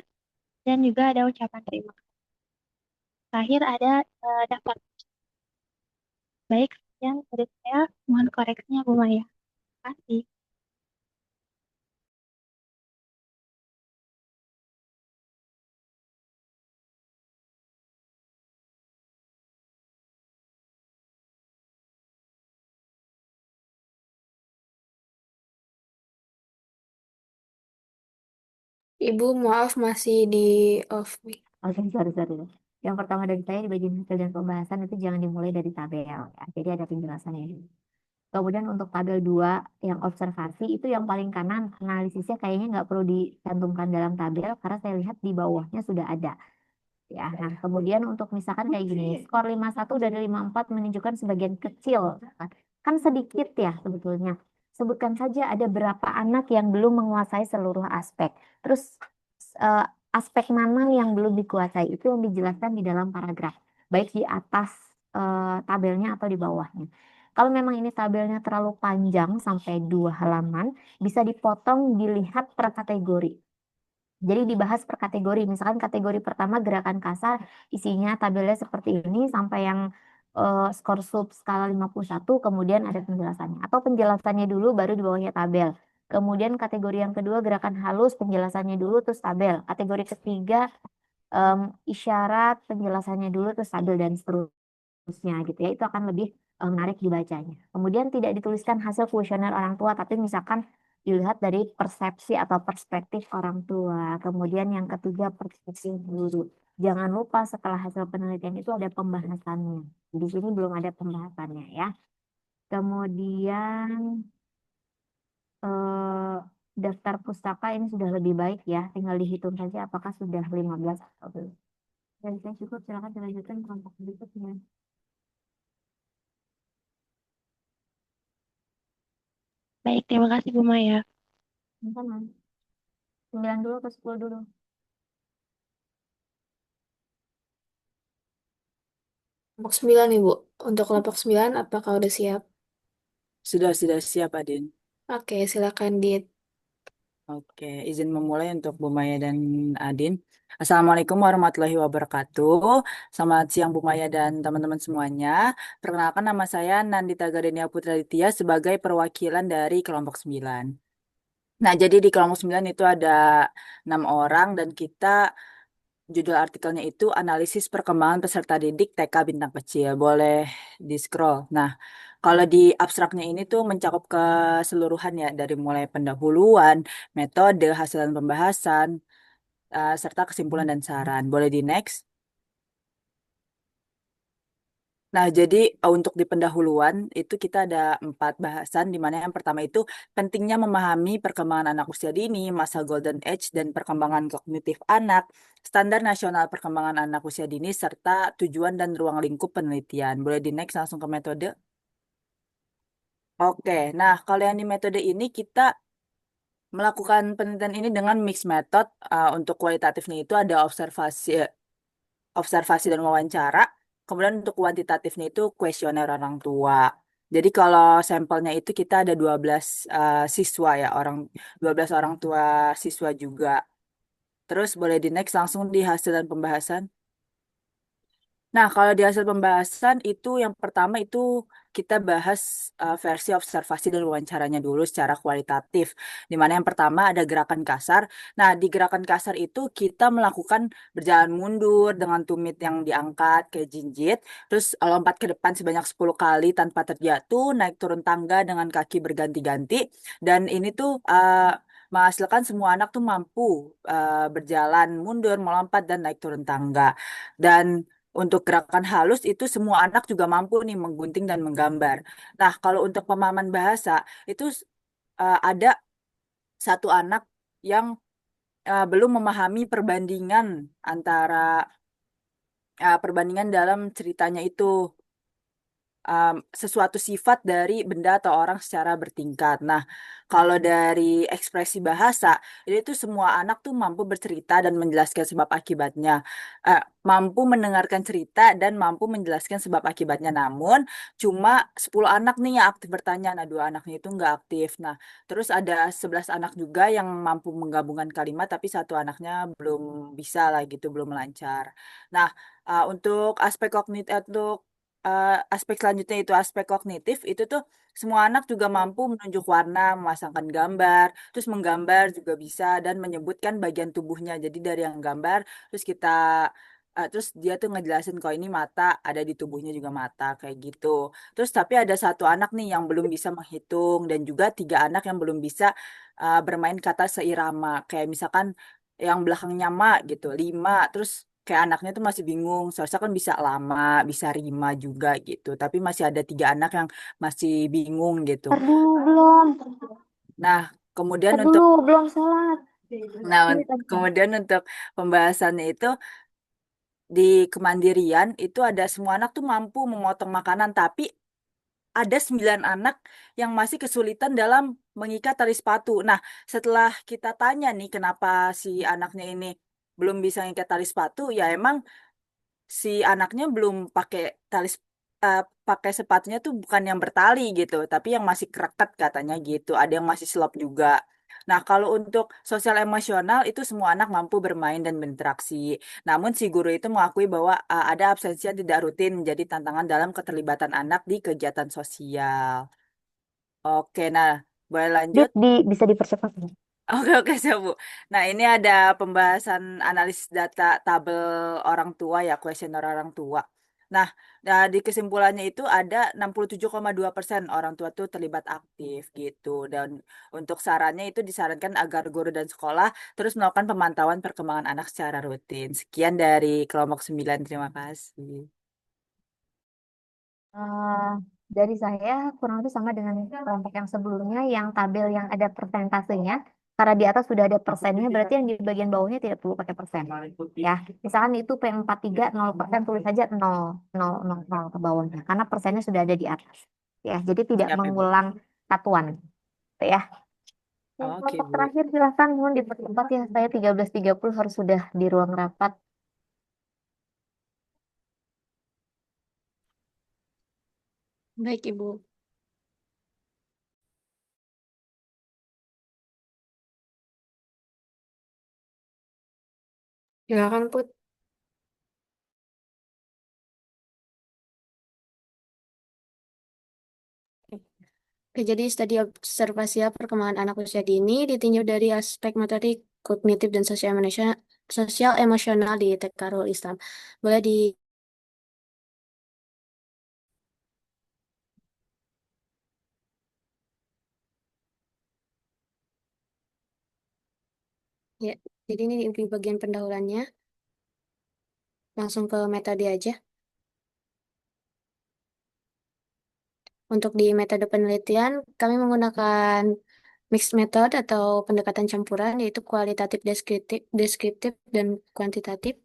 dan juga ada ucapan terima kasih. Terakhir ada daftar. Baik, sekian dari saya. Mohon koreksinya, Bu Maya. Terima kasih. Ibu, maaf masih di off mic. Oke, sorry. Yang pertama dari saya di bagian hasil dan pembahasan itu jangan dimulai dari tabel ya. Jadi ada penjelasannya. Kemudian untuk tabel 2 yang observasi itu yang paling kanan analisisnya kayaknya nggak perlu dicantumkan dalam tabel karena saya lihat di bawahnya sudah ada. Ya, nah kemudian untuk misalkan kayak gini, skor 51 dari 54 menunjukkan sebagian kecil. Kan sedikit ya sebetulnya. Sebutkan saja ada berapa anak yang belum menguasai seluruh aspek. Terus eh, aspek mana yang belum dikuasai itu yang dijelaskan di dalam paragraf. Baik di atas tabelnya atau di bawahnya. Kalau memang ini tabelnya terlalu panjang sampai 2 halaman, bisa dipotong dilihat per kategori. Jadi dibahas per kategori. Misalkan kategori pertama gerakan kasar, isinya tabelnya seperti ini sampai yang skor sub skala 51, kemudian ada penjelasannya. Atau penjelasannya dulu baru di bawahnya tabel. Kemudian kategori yang kedua gerakan halus, penjelasannya dulu terus tabel. Kategori ketiga isyarat, penjelasannya dulu terus tabel dan seterusnya gitu ya. Itu akan lebih menarik dibacanya. Kemudian tidak dituliskan hasil kuesioner orang tua, tapi misalkan dilihat dari persepsi atau perspektif orang tua. Kemudian yang ketiga perspektif guru. Jangan lupa setelah hasil penelitian itu ada pembahasannya. Di sini belum ada pembahasannya ya. Kemudian eh, daftar pustaka ini sudah lebih baik ya. Tinggal dihitung saja apakah sudah 15 atau belum. Dan saya cukup silakan dilanjutkan kelompok berikutnya. Baik, terima kasih Bu Maya. Sama. 9 dulu atau 10 dulu? Kelompok 9, Ibu. Untuk kelompok 9, apakah udah siap? Sudah siap, Adin. Oke, silakan di Oke, izin memulai untuk Bu Maya dan Adin. Assalamualaikum warahmatullahi wabarakatuh. Selamat siang Bu Maya dan teman-teman semuanya. Perkenalkan nama saya Nandita Gardenia Putra Ditya sebagai perwakilan dari kelompok 9. Nah, jadi di kelompok 9 itu ada 6 orang dan kita judul artikelnya itu analisis perkembangan peserta didik TK bintang kecil. Boleh di-scroll. Nah, kalau di abstraknya ini tuh mencakup keseluruhan ya dari mulai pendahuluan, metode, hasil dan pembahasan, serta kesimpulan dan saran. Boleh di next. Nah, jadi untuk di pendahuluan itu kita ada 4 bahasan, di mana yang pertama itu pentingnya memahami perkembangan anak usia dini, masa golden age, dan perkembangan kognitif anak, standar nasional perkembangan anak usia dini, serta tujuan dan ruang lingkup penelitian. Boleh di next langsung ke metode? Oke, nah kalau yang di metode ini kita melakukan penelitian ini dengan mix method. Untuk kualitatifnya itu ada observasi dan wawancara. Kemudian untuk kuantitatifnya itu kuesioner orang tua. Jadi kalau sampelnya itu kita ada 12 siswa ya, 12 orang tua siswa juga. Terus boleh di next langsung di hasil dan pembahasan. Nah, kalau di hasil pembahasan itu yang pertama itu kita bahas versi observasi dan wawancaranya dulu secara kualitatif. Di mana yang pertama ada gerakan kasar. Nah, di gerakan kasar itu kita melakukan berjalan mundur dengan tumit yang diangkat kayak jinjit, terus lompat ke depan sebanyak 10 kali tanpa terjatuh, naik turun tangga dengan kaki berganti-ganti. Dan ini tuh menghasilkan semua anak tuh mampu berjalan mundur, melompat dan naik turun tangga. Dan untuk gerakan halus itu semua anak juga mampu nih menggunting dan menggambar. Nah, kalau untuk pemahaman bahasa itu ada satu anak yang belum memahami perbandingan dalam ceritanya itu sesuatu sifat dari benda atau orang secara bertingkat. Nah, kalau dari ekspresi bahasa, ini tuh semua anak tuh mampu bercerita dan menjelaskan sebab akibatnya. Mampu mendengarkan cerita dan mampu menjelaskan sebab akibatnya. Namun, cuma 10 anak nih yang aktif bertanya. Nah, dua anaknya itu nggak aktif. Nah, terus ada 11 anak juga yang mampu menggabungkan kalimat, tapi satu anaknya belum bisa lah gitu, belum lancar. Nah, untuk aspek kognitif, aspek selanjutnya itu aspek kognitif itu tuh semua anak juga mampu menunjuk warna, memasangkan gambar, terus menggambar juga bisa dan menyebutkan bagian tubuhnya. Jadi dari yang gambar, terus terus dia tuh ngejelasin kalau ini mata ada di tubuhnya juga mata kayak gitu. Terus tapi ada satu anak nih yang belum bisa menghitung dan juga tiga anak yang belum bisa bermain kata seirama. Kayak misalkan yang belakangnya ma gitu, lima, terus kayak anaknya tuh masih bingung. Seharusnya kan bisa lama, bisa rima juga gitu. Tapi masih ada tiga anak yang masih bingung gitu. Ntar dulu belum. Nah, kemudian Ntar untuk dulu belum sholat. nah Ini tadi. kemudian untuk pembahasannya itu di kemandirian itu ada semua anak tuh mampu memotong makanan, tapi ada 9 anak yang masih kesulitan dalam mengikat tali sepatu. Nah, setelah kita tanya nih kenapa si anaknya ini belum bisa mengikat tali sepatu, ya emang si anaknya belum pakai sepatunya tuh bukan yang bertali gitu, tapi yang masih kreket katanya gitu. Ada yang masih selop juga. Nah, kalau untuk sosial emosional itu semua anak mampu bermain dan berinteraksi. Namun si guru itu mengakui bahwa ada absensi yang tidak rutin menjadi tantangan dalam keterlibatan anak di kegiatan sosial. Oke, nah boleh lanjut? Bisa dipercepat nggak? Oke, oke, siap, Bu. Nah, ini ada pembahasan analisis data tabel orang tua ya, kuesioner orang tua. Nah, di kesimpulannya itu ada 67,2% orang tua tuh terlibat aktif gitu. Dan untuk sarannya itu disarankan agar guru dan sekolah terus melakukan pemantauan perkembangan anak secara rutin. Sekian dari kelompok 9, terima kasih. Eh, dari saya kurang lebih sama dengan kelompok yang sebelumnya, yang tabel yang ada persentasenya. Karena di atas sudah ada persennya, berarti yang di bagian bawahnya tidak perlu pakai persen. Ya, misalkan itu P43 0%, tulis saja 0, 0, 0, 0 ke bawahnya. Karena persennya sudah ada di atas. Ya, jadi tidak Siap, Ibu. mengulang satuan. Gitu ya. Yang Oke, kelompok Bu. terakhir silahkan mohon dipercepat ya. Saya 13.30 harus sudah di ruang rapat. Baik, Ibu. Silakan, Put. Oke, jadi studi observasial perkembangan anak usia dini ditinjau dari aspek motorik, kognitif, dan sosial emosional di TK Rul Islam. Boleh di ya. Jadi ini di bagian pendahuluannya. Langsung ke metode aja. Untuk di metode penelitian, kami menggunakan mixed method atau pendekatan campuran, yaitu kualitatif, deskriptif, dan kuantitatif.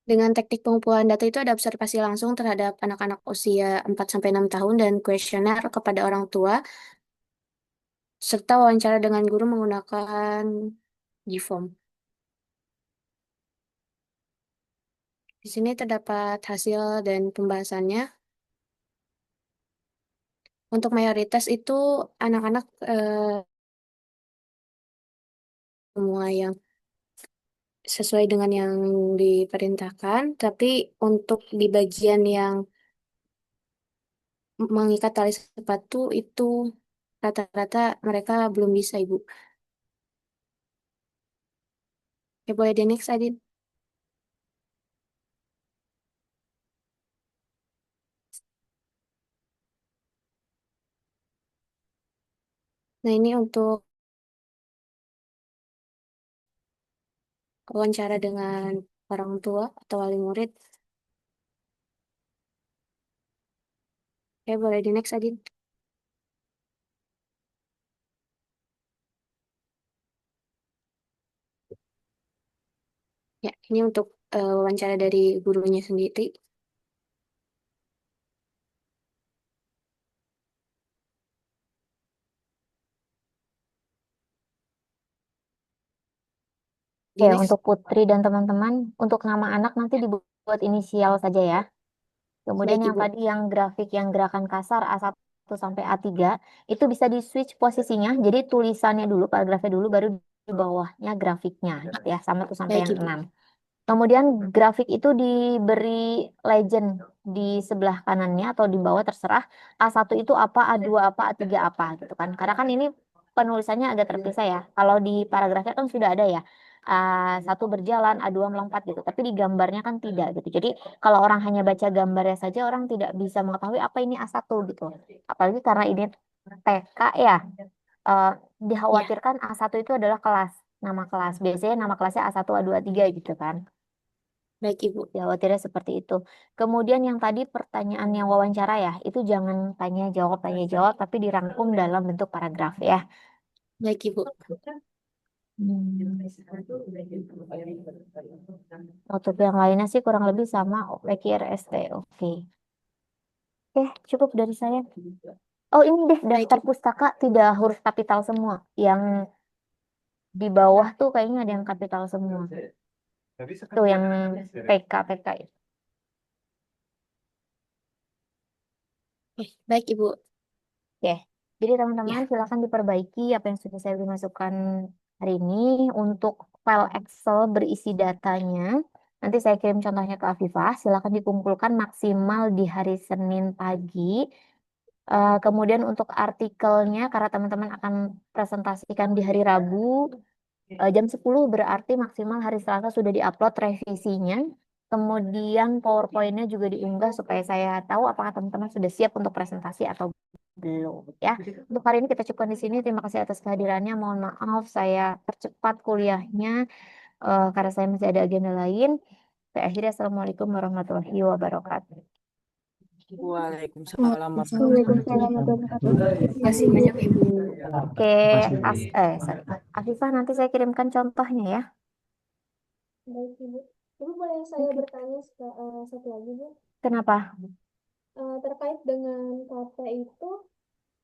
Dengan teknik pengumpulan data itu ada observasi langsung terhadap anak-anak usia 4-6 tahun dan kuesioner kepada orang tua, serta wawancara dengan guru menggunakan GFORM. Di sini terdapat hasil dan pembahasannya. Untuk mayoritas itu anak-anak semua yang sesuai dengan yang diperintahkan, tapi untuk di bagian yang mengikat tali sepatu itu rata-rata mereka belum bisa, Ibu. Ya, boleh di next, Adit. Nah, ini untuk wawancara dengan orang tua atau wali murid. Ya, boleh di next, Adit. Ya, ini untuk wawancara dari gurunya sendiri. Di Oke, next. untuk Putri dan teman-teman, untuk nama anak nanti dibuat inisial saja ya. Kemudian Baik, yang Ibu. tadi yang grafik yang gerakan kasar A1 sampai A3 itu bisa di switch posisinya. Jadi tulisannya dulu, paragrafnya dulu, baru di bawahnya grafiknya gitu ya, sama tuh sampai Baik, yang Ibu. 6. Kemudian grafik itu diberi legend di sebelah kanannya atau di bawah terserah. A1 itu apa, A2 apa, A3 apa gitu kan. Karena kan ini penulisannya agak terpisah ya. Kalau di paragrafnya kan sudah ada ya. A1 berjalan, A2 melompat gitu. Tapi di gambarnya kan tidak gitu. Jadi kalau orang hanya baca gambarnya saja orang tidak bisa mengetahui apa ini A1 gitu. Apalagi karena ini TK ya. Eh, Ya, dikhawatirkan A1 itu adalah kelas, nama kelas. Biasanya nama kelasnya A1, A2, A3 gitu kan. baik, Ibu. Khawatirnya seperti itu. Kemudian yang tadi pertanyaan yang wawancara ya, itu jangan tanya jawab, tapi dirangkum dalam bentuk paragraf ya. Baik, Ibu. Untuk yang lainnya sih kurang lebih sama PQRST. Oke. Cukup dari saya. Oh, ini deh Baik, daftar Ibu. pustaka tidak huruf kapital semua. Yang di bawah tuh kayaknya ada yang kapital semua. Tuh yang PK itu. Baik, Ibu. Oke. Jadi teman-teman Ya, silakan diperbaiki apa yang sudah saya masukkan hari ini untuk file Excel berisi datanya. Nanti saya kirim contohnya ke Afifah. Silakan dikumpulkan maksimal di hari Senin pagi. Kemudian untuk artikelnya, karena teman-teman akan presentasikan di hari Rabu, jam 10 berarti maksimal hari Selasa sudah diupload revisinya. Kemudian PowerPoint-nya juga diunggah supaya saya tahu apakah teman-teman sudah siap untuk presentasi atau belum ya. Untuk hari ini kita cukupkan di sini. Terima kasih atas kehadirannya. Mohon maaf saya percepat kuliahnya karena saya masih ada agenda lain. Saya akhiri. Assalamualaikum warahmatullahi wabarakatuh. Waalaikumsalam Waalaikumsalam warahmatullahi warahmatullahi wabarakatuh. terima kasih banyak, Ibu. Oke, sorry. Afifah nanti saya kirimkan contohnya ya. Baik, Ibu. Ibu boleh saya Oke. bertanya satu lagi, Bu? Kenapa? Terkait dengan KP itu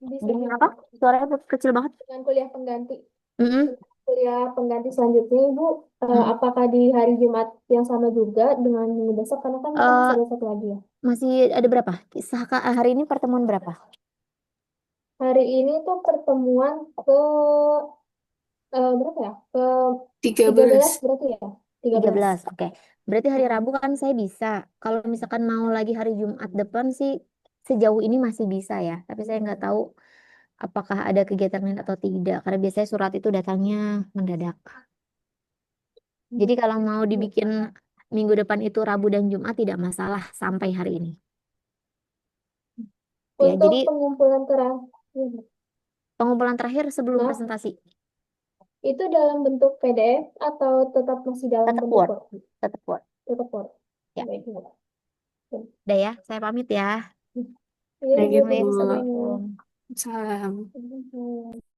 bisa Dengan juga apa? Suaranya kecil banget. dengan kuliah pengganti. Mm-mm. Untuk kuliah pengganti selanjutnya, Ibu, apakah di hari Jumat yang sama juga dengan minggu besok? Karena kan kita masih Eh, ada satu lagi ya. masih ada berapa? Hari ini pertemuan berapa? Hari ini tuh pertemuan ke berapa ya? Ke 13 13. berarti ya? 13. 13. Oke. Berarti hari Mm. Rabu kan saya bisa. Kalau misalkan mau lagi hari Jumat depan sih sejauh ini masih bisa ya. Tapi saya nggak tahu apakah ada kegiatan lain atau tidak. Karena biasanya surat itu datangnya mendadak. Jadi kalau mau dibikin minggu depan itu Rabu dan Jumat tidak masalah sampai hari ini. Ya, Untuk jadi pengumpulan terakhir, pengumpulan terakhir sebelum nah, presentasi itu dalam bentuk PDF atau tetap masih dalam tetap bentuk Word, Word? tetap Word. Tetap Word. Ya, Baik, Ibu. udah ya, saya pamit ya. Iya, Baik, Ibu. Ibu. Assalamualaikum. Salam. Assalamualaikum.